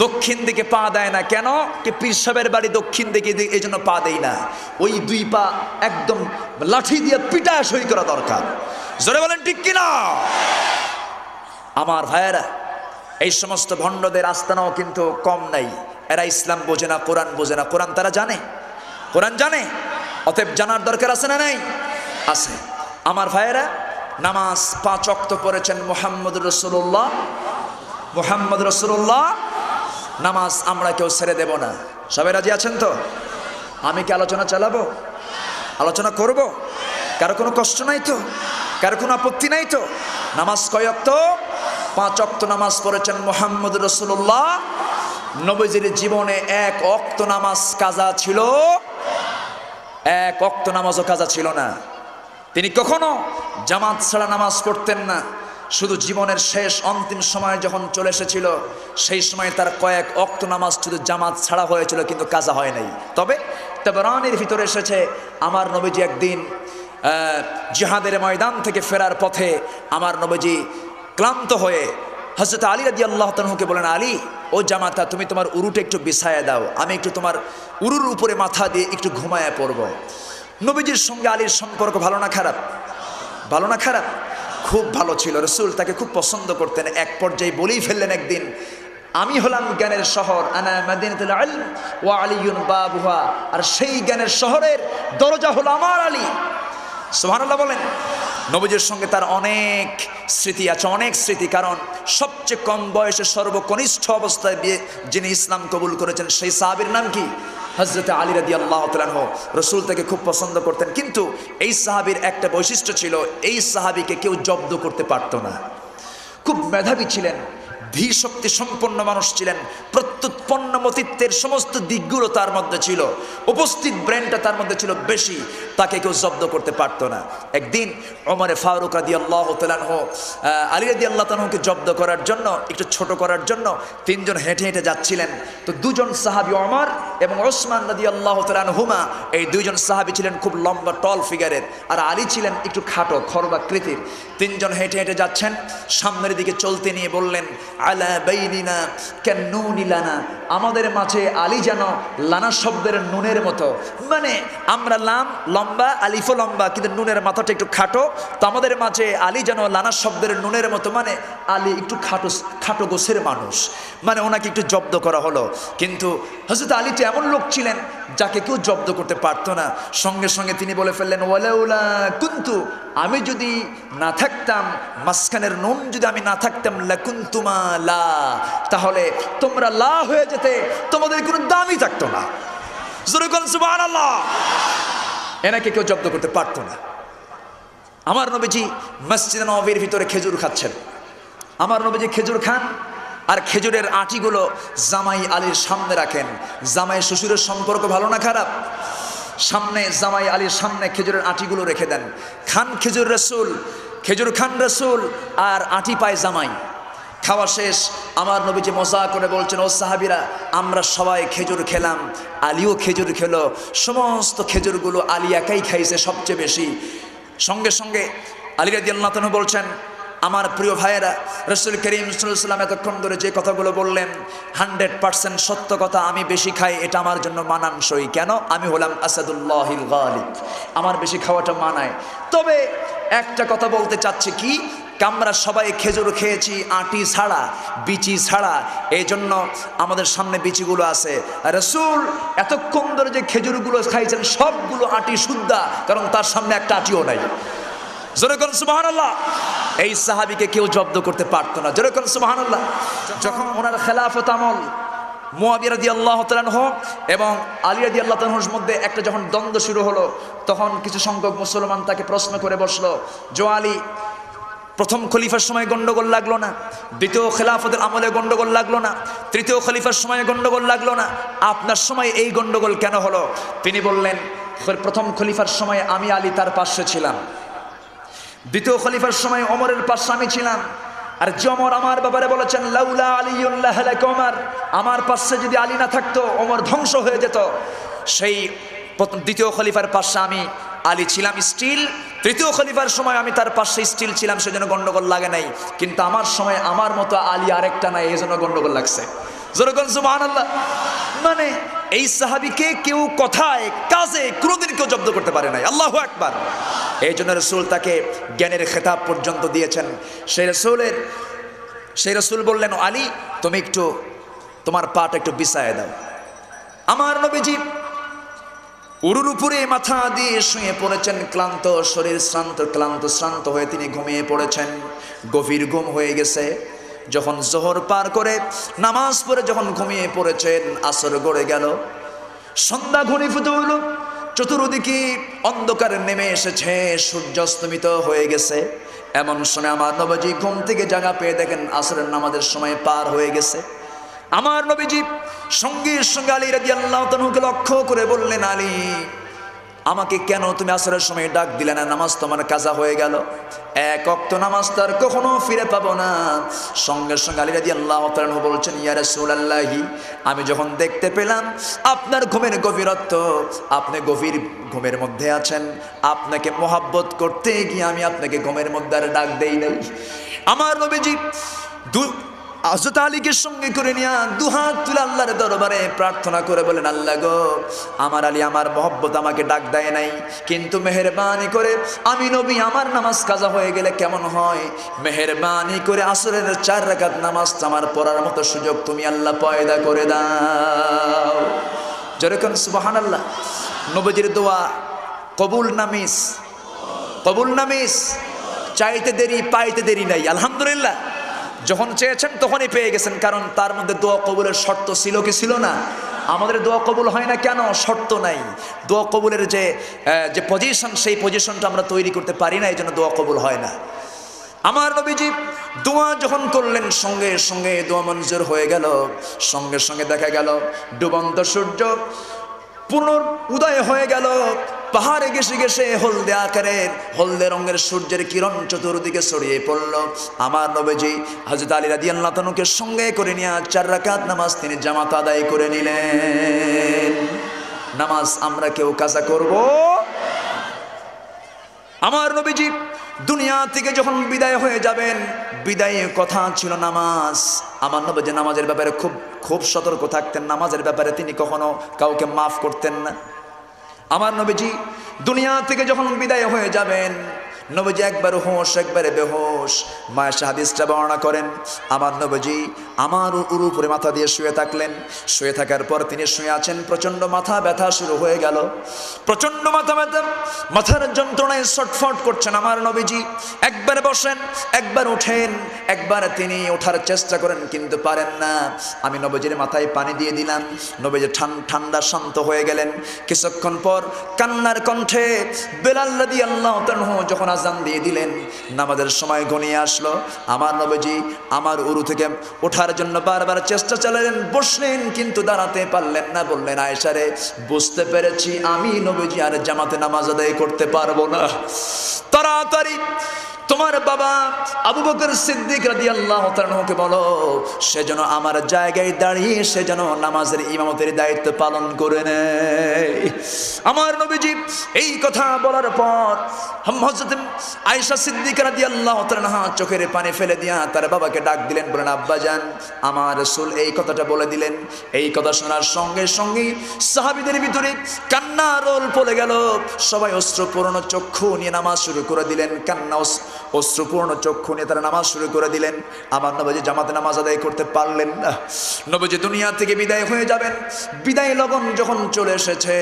দক্ষিণ দিকে পা দেয় না। কেন? কি পীর সাহেবের বাড়ি দক্ষিণ দিকে, এই জন্য পা দেয় না। ওই দুই পা একদম লাঠি দিয়ে পিটায় সই করা দরকার। জোরে বলেন ঠিক কিনা? আমার ভাইয়েরা, এই সমস্ত ভণ্ডদের আস্তানাও কিন্তু কম নাই। এরা ইসলাম বোঝে না, কোরআন বোঝে না। কোরআন তারা জানে, কোরআন জানে, অতএব জানার দরকার আছে না নাই? আছে। আমার ভাইয়েরা, নামাজ 5 ওয়াক্ত পড়েছেন মুহাম্মদ রাসূলুল্লাহ, মুহাম্মদ রাসূলুল্লাহ। নামাজ আমরা কেউ ছেড়ে দেব না। সবাই রাজি আছেন তো? আমি কি আলোচনা চালাবো? আলোচনা করব? কারো কোনো কষ্ট নাই তো? কারো কোনো আপত্তি নাই তো? নামাজ কয় ওয়াক্ত? 5 ওয়াক্ত নামাজ পড়েছেন মুহাম্মদ রাসূলুল্লাহ। নবীজির জীবনে 1 ওয়াক্ত নামাজ কাজা ছিল, 1 ওয়াক্ত নামাজও কাজা ছিল না। তিনি কখনো জামাত ছাড়া নামাজ পড়তেন না। শুধু জীবনের শেষ অন্তিম সময় যখন চলে এসেছিল, সেই সময় তার কয়েক ওয়াক্ত নামাজ শুধু জামাত ছাড়া হয়েছিল, কিন্তু কাজা হয় নাই। তবে তাবরানির ভিতরে এসেছে, আমার নবীজি একদিন জিহাদের ময়দান থেকে ফেরার পথে আমার নবীজি ক্লান্ত হয়ে হযরত আলী রাদিয়াল্লাহু তাআলাকে বলেন, আলী ও জামাতা, তুমি তোমার উরুটা একটু বিছায়া দাও, আমি একটু তোমার উরুর উপরে মাথা দিয়ে একটু ঘুমায়া পড়ব। নবীজির সঙ্গে আলীর সম্পর্ক ভালো না খারাপ? ভালো না খারাপ? খুব ভালো ছিল। রাসূল তাকে খুব পছন্দ করতেন। এক পর্যায়ে বলেই ফেললেন একদিন, আমি হলাম জ্ঞানের শহর, আনা মাদিনাতুল ইলম ওয়া আলিয়ুন বাবুহা, আর সেই জ্ঞানের শহরের দরজা হলো আমার আলী। সুবহানাল্লাহ বলেন। নবীজির সঙ্গে তার অনেক স্মৃতি আছে, অনেক স্মৃতি। কারণ সবচেয়ে কম বয়সে সর্বকনিষ্ঠ অবস্থায় যিনি ইসলাম কবুল করেছেন, সেই সাহাবীর নাম কি? হযরত আলী রাদিয়াল্লাহু তাআলা আনহু। রাসূল তাকে খুব পছন্দ করতেন। কিন্তু এই সাহাবীর একটা বৈশিষ্ট্য ছিল, এই সাহাবীকে কেউ জব্দ করতে পারতো না। খুব মেধাবী ছিলেন, ধী শক্তি সম্পন্ন মানুষ ছিলেন, প্রত্যুৎপন্নমতিত্বের সমস্ত দিকগুলো তার মধ্যে ছিল, উপস্থিত ব্রেনটা তার মধ্যে ছিল বেশি, তাকে কেউ জব্দ করতে পারতো না। একদিন ওমরে ফারুক রাদিয়াল্লাহু তাআলা আনহু আলী রাদিয়াল্লাহু তাআলা আনহুকে জব্দ করার জন্য, একটু ছোট করার জন্য 3 জন হেঁটে হেঁটে যাচ্ছিলেন। তো 2 জন সাহাবী, ওমর এবং ওসমান রাদিয়াল্লাহু তাআলা আনহুমা, এই 2 জন সাহাবী ছিলেন খুব লম্বা টল ফিগারের, আর আলী ছিলেন একটু খাটো খর্বাকৃতির। 3 জন হেঁটে হেঁটে যাচ্ছেন, সামনের দিকে চলতে নিয়ে বললেন, আলা বাইনিনা কান্নুনি লানা, আমাদের মাঝে আলী যেন লানা শব্দের নুনের মতো। মানে আমরা লাম লম্বা, আলিফও লম্বা, কিন্তু নুনের মাথাটা একটু খাটো। তো আমাদের মাঝে আলী যেন লানা শব্দের নুনের মতো, মানে আলী একটু খাটো খাটো গোছের মানুষ, মানে ওনাকে একটু জব্দ করা হলো। কিন্তু হযরত আলী তো এমন লোক ছিলেন যাকে কেউ জব্দ করতে পারতো না। সঙ্গে সঙ্গে তিনি বলে ফেললেন, ওয়ালাউলা কুনতু, আমি যদি না থাকতাম, মাঝখানের নুন যদি আমি না থাকতাম, লাকুনতুমা লা, তাহলে তোমরা লা হয়ে যেতে, তোমাদের কোনো দামই থাকতো না। জোরে বলেন সুবহানাল্লাহ। এনাকে কেউ জব্দ করতে পারতো না। আমার নবীজি মসজিদে নববীর ভিতরে খেজুর খাচ্ছেন। আমার নবীজি খেজুর খান, আর খেজুরের আটিগুলো জামাই আলীর সামনে রাখেন। জামাই শ্বশুরের সম্পর্ক ভালো না খারাপ? সামনে জামাই আলীর সামনে খেজুরের আটিগুলো রেখে দেন। খান খেজুর রাসূল, খেজুর খান রাসূল, আর আটি পায় জামাই। খাওয়া শেষ, আমার নবীজি মজা করে বলছেন, ও সাহাবীরা, আমরা সবাই খেজুর খেলাম, আলীও খেজুর খেলো, সমস্ত খেজুরগুলো আলী একাই খাইছে সবচেয়ে বেশি। সঙ্গে সঙ্গে আলী রাদিয়াল্লাহু তাআলা বলছেন, আমার প্রিয় ভাইয়েরা, রাসূল করিম সাল্লাল্লাহু আলাইহি ওয়াসাল্লাম এতক্ষণ ধরে যে কথাগুলো বললেন 100% সত্য কথা। আমি বেশি খাই, এটা আমার জন্য মানানসই। কেন? আমি হলাম আসাদুল্লাহিল গালিব, আমার বেশি খাওয়াটা মানায়। তবে একটা কথা বলতে চাচ্ছি কি, আমরা সবাই খেজুর খেয়েছি আটি ছাড়া, বিচি ছাড়া, এই জন্য আমাদের সামনে বিচিগুলো আছে। রাসূল এতক্ষণ ধরে যে খেজুরগুলো খাইছেন সবগুলো আটি শুদ্ধা, কারণ তার সামনে একটা আটিও নাই। জোরে কোন সুবহানাল্লাহ। এই সাহাবীকে কেউ জব্দ করতে পারতো না। জোরে কোন সুবহানাল্লাহ। যখন ওনার খেলাফত আমল, মুয়াবিয়া রাদিয়াল্লাহু তাআলা আনহু এবং আলী রাদিয়াল্লাহু তাআলার মধ্যে একটা যখন দ্বন্দ্ব শুরু হলো, তখন কিছু সংখ্যক মুসলমান তাকে প্রশ্ন করে বসলো, জো আলী, প্রথম খলিফার সময় গন্ডগোল লাগলো না, দ্বিতীয় খেলাফতের আমলে গন্ডগোল লাগলো না, তৃতীয় খলিফার সময় গন্ডগোল লাগলো না, আপনার সময় এই গন্ডগোল কেন হলো? তিনি বললেন, প্রথম খলিফার সময় আমি আলী তার পাশে ছিলাম, দ্বিতীয় খলিফার সময় ওমরের পাশে আমি ছিলাম, আর যে ওমর আমার ব্যাপারে বলেছেন, লাউলা আলিয়ুন লাহালাকা ওমর, আমার পাশে যদি আলী না থাকতো ওমর ধ্বংস হয়ে যেত। সেই দ্বিতীয় খলিফার পাশে আমি আলী ছিলাম স্টিল, তৃতীয় খলিফার সময় আমি তার পাশে স্টিল ছিলাম, সেজন্য গন্ডগোল লাগে নাই। কিন্তু আমার সময় আমার মতো আলী আরেকটা নাই, এই জন্য গন্ডগোল লাগছে। জোরে বলেন সুবহানাল্লাহ। মানে এই সাহাবীকে কেউ কথায় কাজে কোনোদিন কেউ জব্দ করতে পারে নাই। আল্লাহু আকবার। এই জন্য রাসূল তাকে জ্ঞানের খেতাব পর্যন্ত দিয়েছেন। সেই রাসূল বললেন, আলী তুমি একটু তোমার পাটা একটু বিছায় দাও। আমার নবীজি উরুর উপরে মাথা দিয়ে শুয়ে পড়েছেন, ক্লান্ত শরীর, শ্রান্ত হয়ে তিনি ঘুমিয়ে পড়েছেন। গভীর ঘুম হয়ে গেছে। যখন জোহর পার করে নামাজ পড়ে যখন ঘুমিয়ে পড়েছেন, আসর গড়ে গেল, সন্ধ্যা ঘনীভূত হইল, চতুর্দিকে অন্ধকার নেমে এসেছে, সূর্যাস্তমিত হয়ে গেছে। এমন সময় আমার নবীজি ঘুম থেকে জাগা পেয়ে দেখেন আসরের নামাজের সময় পার হয়ে গেছে। আমার নবীজি সঙ্গে সঙ্গে আলী রাদিয়াল্লাহু তাআলাকে লক্ষ্য করে বললেন, আলী আমাকে কেন তুমি আসরের সময় ডাক দিলে না? নামাজ তোমার কাজা হয়ে গেল, এক ওয়াক্ত নামাজ তার কখনো ফিরে পাবো না। সঙ্গে সঙ্গে আলী রাদিয়াল্লাহু তাআলা বলছেন, ইয়া রাসূলুল্লাহি আমি যখন দেখতে পেলাম আপনার ঘুমের গভীরত্ব, আপনি গভীর ঘুমের মধ্যে আছেন, আপনাকে মোহাব্বত করতে গিয়ে আমি আপনাকে ঘুমের মধ্যে আর ডাক দেই নাই। আমার নবীজি হযরত আলীকে সঙ্গে করে নিয়ে দুহাত তুলে আল্লাহর দরবারে প্রার্থনা করে বলেন, আল্লাহ গো আমার আলী আমার মহব্বত আমাকে ডাক দেয় নাই, কিন্তু মেহেরবানি করে আমি নবী আমার নামাজ কাজা হয়ে গেলে কেমন হয়, মেহেরবানি করে আসরের 4 রাকাত নামাজ আমার পড়ার মতো সুযোগ তুমি আল্লাহ পয়দা করে দাও। যেরকম সুবহানাল্লাহ। নবীজির দোয়া কবুল না মিস, চাইতে দেরি পাইতে দেরি নাই, আলহামদুলিল্লাহ। যখন চেয়েছেন তখনই পেয়ে গেছেন, কারণ তার মধ্যে দোয়া কবুলের শর্ত ছিল কি ছিল না? আমাদের দোয়া কবুল হয় না কেন? শর্ত নাই। দোয়া কবুলের যে পজিশন, সেই পজিশনটা আমরা তৈরি করতে পারি না, এই জন্য দোয়া কবুল হয় না। আমার নবীজি দোয়া যখন করলেন সঙ্গে সঙ্গে দোয়া মঞ্জুর হয়ে গেল। সঙ্গে সঙ্গে দেখা গেল ডুবন্ত সূর্য পুনরুদয় হয়ে গেল। পাহাড়ে ঘেঁষে ঘেঁষে হলদে আকারের, হলদে রঙের সূর্যের কিরণ চতুর্দিকে ছড়িয়ে পড়ল। আমার নবীজি হযরত আলী রাদিয়াল্লাহু তাআলাকে সঙ্গে করে নিয়ে 4 রাকাত নামাজ তিনি জামাত আদায় করে নিলেন। নামাজ আমরা কেউ কাজা করব? আমার নবীজি দুনিয়া থেকে যখন বিদায় হয়ে যাবেন, বিদায়ের কথা ছিল নামাজ। আমার নবীজি নামাজের ব্যাপারে খুব সতর্ক থাকতেন। নামাজের ব্যাপারে তিনি কখনো কাউকে মাফ করতেন না। আমার নবীজি দুনিয়া থেকে যখন বিদায় হয়ে যাবেন, নবীজি একবার হোশ একবারে বেহোশ। মায়েশা হাদিসটা বর্ণনা করেন, আমার নবীজি আমার উপরে মাথা দিয়ে শুয়ে থাকলেন। শুয়ে থাকার পর তিনি শুয়ে আছেন, প্রচণ্ড মাথা ব্যথা শুরু হয়ে গেল। প্রচণ্ড মাথা ব্যথা, মাথার যন্ত্রণায় ছটফট করছেন। আমার নবীজি একবার বসেন, একবার ওঠেন, একবার তিনি ওঠার চেষ্টা করেন কিন্তু পারেন না। আমি নবীজির মাথায় পানি দিয়ে দিলাম। নবীজি ঠান্ডা শান্ত হয়ে গেলেন। কিছুক্ষণ পর কান্নার কণ্ঠে বেলাল রাদিয়াল্লাহু তাআলা যখন আযান দিয়ে দিলেন, নামাজের সময় ঘনিয়ে আসলো। আমার নবীজি আমার উরু থেকে ওঠার জন্য বারবার চেষ্টা চালালেন, বসলেন কিন্তু দাঁড়াতে পারলেন না। বললেন, আয়েশা রে, বুঝতে পেরেছি আমি নবীজি আর জামাতে নামাজ আদায় করতে পারবো না, তাড়াতাড়ি তোমার বাবা আবু বকর সিদ্দিক রাদিয়াল্লাহু তাআলাকে বলো সে যেন আমার জায়গায় দাঁড়িয়ে সে যেন নামাজের ইমামতের দায়িত্ব পালন করে নেয়। আমার নবীজি এই কথা বলার পর হযরত আয়েশা সিদ্দিকা রাদিয়াল্লাহু তাআলা চোখের পানি ফেলে দিয়া তার বাবাকে ডাক দিলেন, বলেন, আব্বাজান আমার রাসূল এই কথাটা বলে দিলেন। এই কথা শোনার সঙ্গে সঙ্গে সাহাবীদের ভিতরে কান্না রোল পড়ে গেল। সবাই অশ্রুপূর্ণ চক্ষু নিয়ে নামাজ শুরু করে দিলেন। কান্না অশ্রুপূর্ণ চক্ষু নিয়ে তারা নামাজ শুরু করে দিলেন। আমার নবীজি জামাতে নামাজ আদায় করতে পারলেন না। নবীজি দুনিয়া থেকে বিদায় হয়ে যাবেন। বিদায় লগন যখন চলে এসেছে,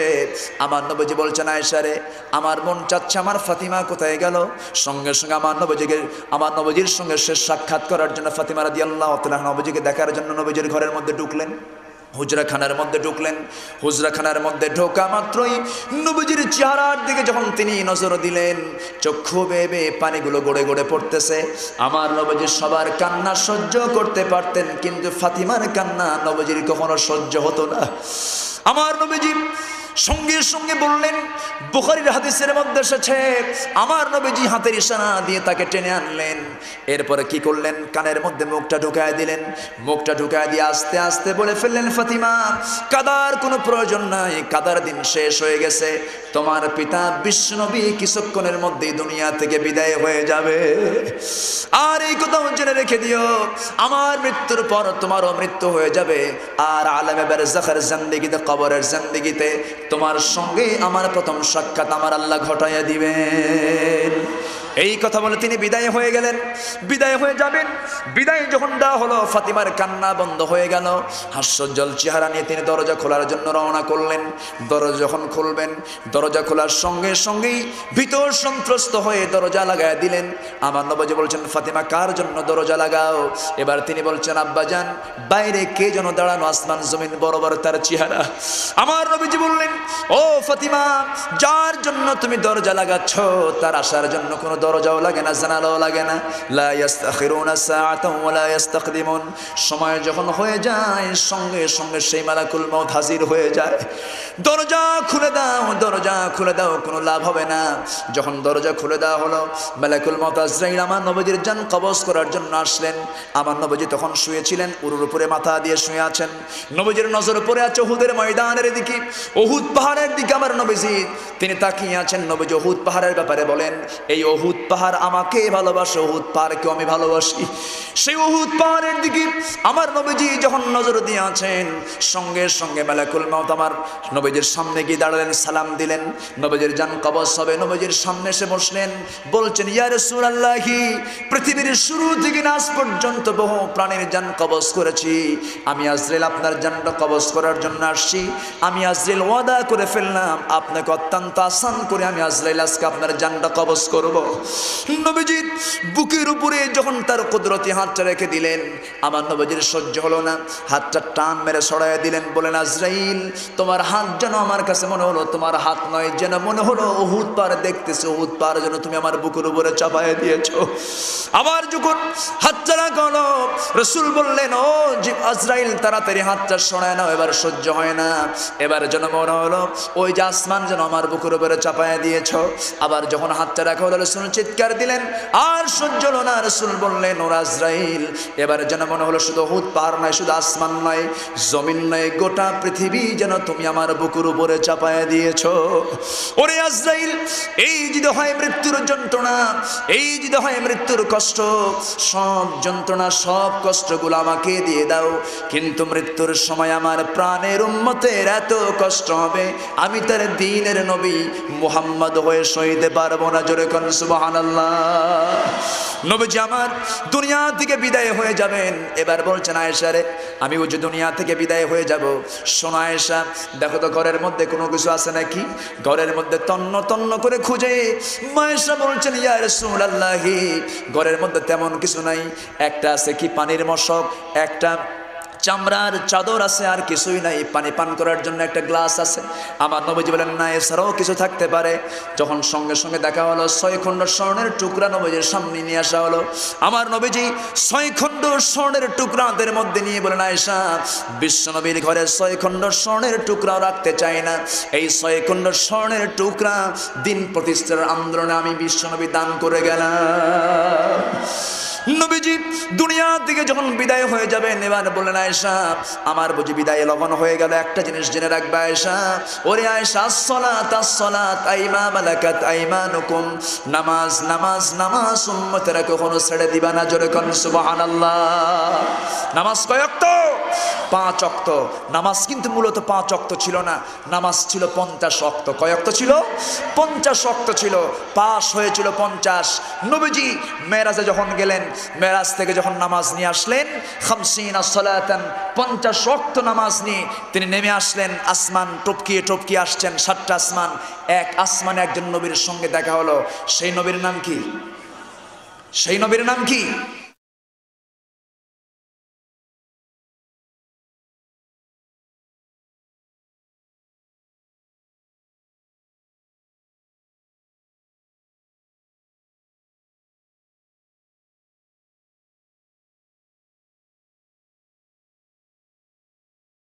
আমার নবীজি বলছেন, আয়েশা রে, আমার মন চাচ্ছে আমার ফাতিমা কোথায় গেল। সঙ্গে সঙ্গে আমার নবীজির সঙ্গে শেষ সাক্ষাৎ করার জন্য ফাতিমা রাদিয়াল্লাহু তাআলা নবীজিকে দেখার জন্য নবীজির ঘরের মধ্যে ঢুকলেন, হুজরাখানার মধ্যে ঢুকলেন। হুজরাখানার মধ্যে ঢোকা মাত্রই নবীজির চেহারার দিকে যখন তিনি নজর দিলেন, চক্ষু বেয়ে পানিগুলো গড়ে গড়ে পড়তেছে। আমার নবীজি সবার কান্না সহ্য করতে পারতেন, কিন্তু ফাতিমার কান্না নবীজির কখনো সহ্য হতো না। আমার নবীজি সঙ্গে সঙ্গে বললেন, বুখারীর হাদিসের মধ্যে এসেছে, আমার নবীজি হাতের ইশারা দিয়ে তাকে টেনে আনলেন। এরপরে কি করলেন, কানের মধ্যে মুখটা ঢুকায় দিলেন। মুখটা ঢুকায় দিয়ে আস্তে আস্তে বলে ফেললেন, ফাতিমা কাদার কোনো প্রয়োজন নাই, কাদার দিন শেষ হয়ে গেছে। তোমার পিতা বিশ্বনবী কিছুক্ষণের মধ্যেই দুনিয়া থেকে বিদায় হয়ে যাবে। আর এই কথা জেনে রেখে দিও, আমার মৃত্যুর পর তোমারও মৃত্যু হয়ে যাবে। আর আলেমে বারজাখের জিন্দেগিতে, কবরের জিন্দেগিতে তোমার সঙ্গে আমার প্রথম সাক্ষাৎ আমার আল্লাহ ঘটাইয়া দিবেন। এই কথা বলে তিনি বিদায় হয়ে গেলেন। বিদায় হয়ে যাবেন, বিদায় যখন দেওয়া হলো, ফাতিমার কান্না বন্ধ হয়ে গেল। হাস্যোজ্জ্বল চেহারা নিয়ে তিনি দরজা খোলার জন্য রওনা করলেন। দরজা যখন খুলবেন, দরজা খোলার সঙ্গে সঙ্গেই ভিতর সন্ত্রস্ত হয়ে দরজা লাগায় দিলেন। আমার নবীজি বলছেন, ফাতিমা কার জন্য দরজা লাগাও? এবার তিনি বলছেন, আব্বাজান বাইরে কে যেন দাঁড়ানো, আসমান জমিন বরাবর তার চেহারা। আমার নবীজি বললেন, ও ফাতিমা, যার জন্য তুমি দরজা লাগাচ্ছ তার আসার জন্য কোনো দরজাও লাগে না, জানালাও লাগে না। লা ইস্তাখিরুনা সাআতাও ওয়া লা ইস্তাকদিমুন। সময় যখন হয়ে যায় সঙ্গে সঙ্গে সেই মালাকুল মউত হাজির হয়ে যায়। দরজা খুলে দাও, দরজা খুলে দাও, কোনো লাভ হবে না। যখন দরজা খুলে দেওয়া হলো, মালাকুল মউত আজরাইল আমার নবীজির জান কবজ করার জন্য আসলেন। আমার নবীজি তখন শুয়েছিলেন, উরুর উপরে মাথা দিয়ে শুয়ে আছেন। নবীজির নজর পড়ে আছে উহুদের ময়দানের দিকে, উহুদ পাহাড়ের দিকে। আমার নবীজি তিনি তাকিয়ে আছেন। নবীজি উহুদ পাহাড়ের ব্যাপারে বলেন, এই উহুদ পাহাড় আমাকে ভালোবাসে, উহুদ পাহাড়কে আমি ভালোবাসি। সেই উহুদ পাহাড়ের দিকে আমার নবীজি যখন নজর দিয়ে আছেন, সঙ্গে সঙ্গে মালাকুল মউত আমার নবীজির সামনে গিয়ে দাঁড়ালেন, সালাম দিলেন। নবীজির জান কবজ হবে, নবীজির সামনে এসে বসলেন। বলছেন, ইয়া রাসূলুল্লাহি, পৃথিবীর শুরু থেকে আজ পর্যন্ত বহু প্রাণীর জান কবজ করেছি, আমি আজরাইল আপনার জানটা কবজ করার জন্য আসছি। আমি আজরাইল ওয়াদা করে ফেললাম, আপনাকে অত্যন্ত আসান করে আমি আজরাইল আজকে আপনার জানটা কবজ করব। নবীজির বুকের উপরে যখন তার কুদরতি হাতটা রেখে দিলেন, আমার নবীজির সহ্য হলো না, হাতটা টান মেরে সরাইয়া দিলেন। বলেন, আজরাইল তোমার হাত যেন আমার কাছে মনে হলো তোমার হাত নয়, যেন মনে হলো উহুদ পাহাড় দেখতেছে, উহুদ পাহাড় যেন তুমি আমার বুকের উপরে চাপাইয়া দিয়েছো। আবার যখন হাতটা রাখা হলো, রাসূল বললেন, ও আজরাইল তাড়াতাড়ি হাতটা সরায় নাও, এবার সহ্য হয় না। এবার যেন মনে হলো ওই যে আসমান যেন আমার বুকের উপরে চাপাইয়া দিয়েছো। আবার যখন হাতটা রাখা হলো, রাসূল চিৎকার দিলেন, আর সহ্য হলো না। রাসূল বললেন, ও আজরাইল এবার যেন মনে হলো শুধু উহুদ পাহাড় নয়, শুধু আসমান নয়, জমিন নয়, গোটা পৃথিবী যেন তুমি আমার বুকের উপরে চাপাইয়া দিয়েছো। ওরে আজরাইল, এই যদি হয় মৃত্যুর যন্ত্রণা, এই যদি হয় মৃত্যুর কষ্ট, সব যন্ত্রণা সব কষ্টগুলো আমাকে দিয়ে দাও, কিন্তু মৃত্যুর সময় আমার প্রাণের উম্মতের এত কষ্ট হবে, আমি তার দ্বীনের নবী মুহাম্মদ হয়ে সইতে পারবো না। জোরে কোন সুবহানাল্লাহ। নবীজি আমার দুনিয়া থেকে বিদায় হয়ে যাবেন। এবার বলছেন, আয়েশা রে, আমি ওই যে দুনিয়া থেকে বিদায় হয়ে যাব, শোনো আয়েশা, দেখো তো ঘরের মধ্যে কোনো কিছু আছে নাকি। ঘরের মধ্যে তন্ন তন্ন করে খুঁজে আয়েশা বলছেন, ইয়া রাসূলুল্লাহি, ঘরের মধ্যে তেমন কিছু নাই। একটা আছে কি পানির মশক, একটা চামড়ার চাদর আছে, আর কিছুই নাই। পানি পান করার জন্য একটা গ্লাস আছে। আমার নবীজি বলেন, না এছাড়াও কিছু থাকতে পারে। যখন সঙ্গে সঙ্গে দেখা হলো 6 খণ্ড স্বর্ণের টুকরা নবীজির সামনে নিয়ে আসা হলো। আমার নবীজি 6 খণ্ড স্বর্ণের টুকরাদের মধ্যে নিয়ে বলেন, আয়েশা, বিশ্বনবীর ঘরে 6 খণ্ড স্বর্ণের টুকরাও রাখতে চাই না। এই 6 খণ্ড স্বর্ণের টুকরা দিন প্রতিষ্ঠার আন্দোলনে আমি বিশ্বনবী দান করে গেলাম। নবীজি দুনিয়া থেকে যখন বিদায় হয়ে যাবেন, এবার বললেন, আয়েশা, আমার বুঝি বিদায় লগন হয়ে গেল। একটা জিনিস জেনে রাখবে আয়েশা, ওরে আয়েশা, আসসালাত আসসালাত আইমা মালাকাত আইমানুকুম, নামাজ নামাজ নামাজ উম্মতেরা কখনো ছেড়ে দিবা না। জোরে কোন সুবহানাল্লাহ। নামাজ কয় ওয়াক্ত? 5 ওয়াক্ত। নামাজ কিন্তু মূলত 5 ওয়াক্ত ছিল না, নামাজ ছিল 50 ওয়াক্ত। কয় ওয়াক্ত ছিল? 50 ওয়াক্ত ছিল। পাস হয়েছিল 50। নবীজি মেরাজে যখন গেলেন, মেরাজ থেকে যখন নামাজ নিয়ে আসলেন, 50 সালাতান, 50 ওয়াক্ত নামাজ নিয়ে তিনি নেমে আসলেন। আসমান টপকিয়ে টপকিয়ে আসছেন, 7টা আসমান। এক আসমানে একজন নবীর সঙ্গে দেখা হলো। সেই নবীর নাম কি? সেই নবীর নাম কি?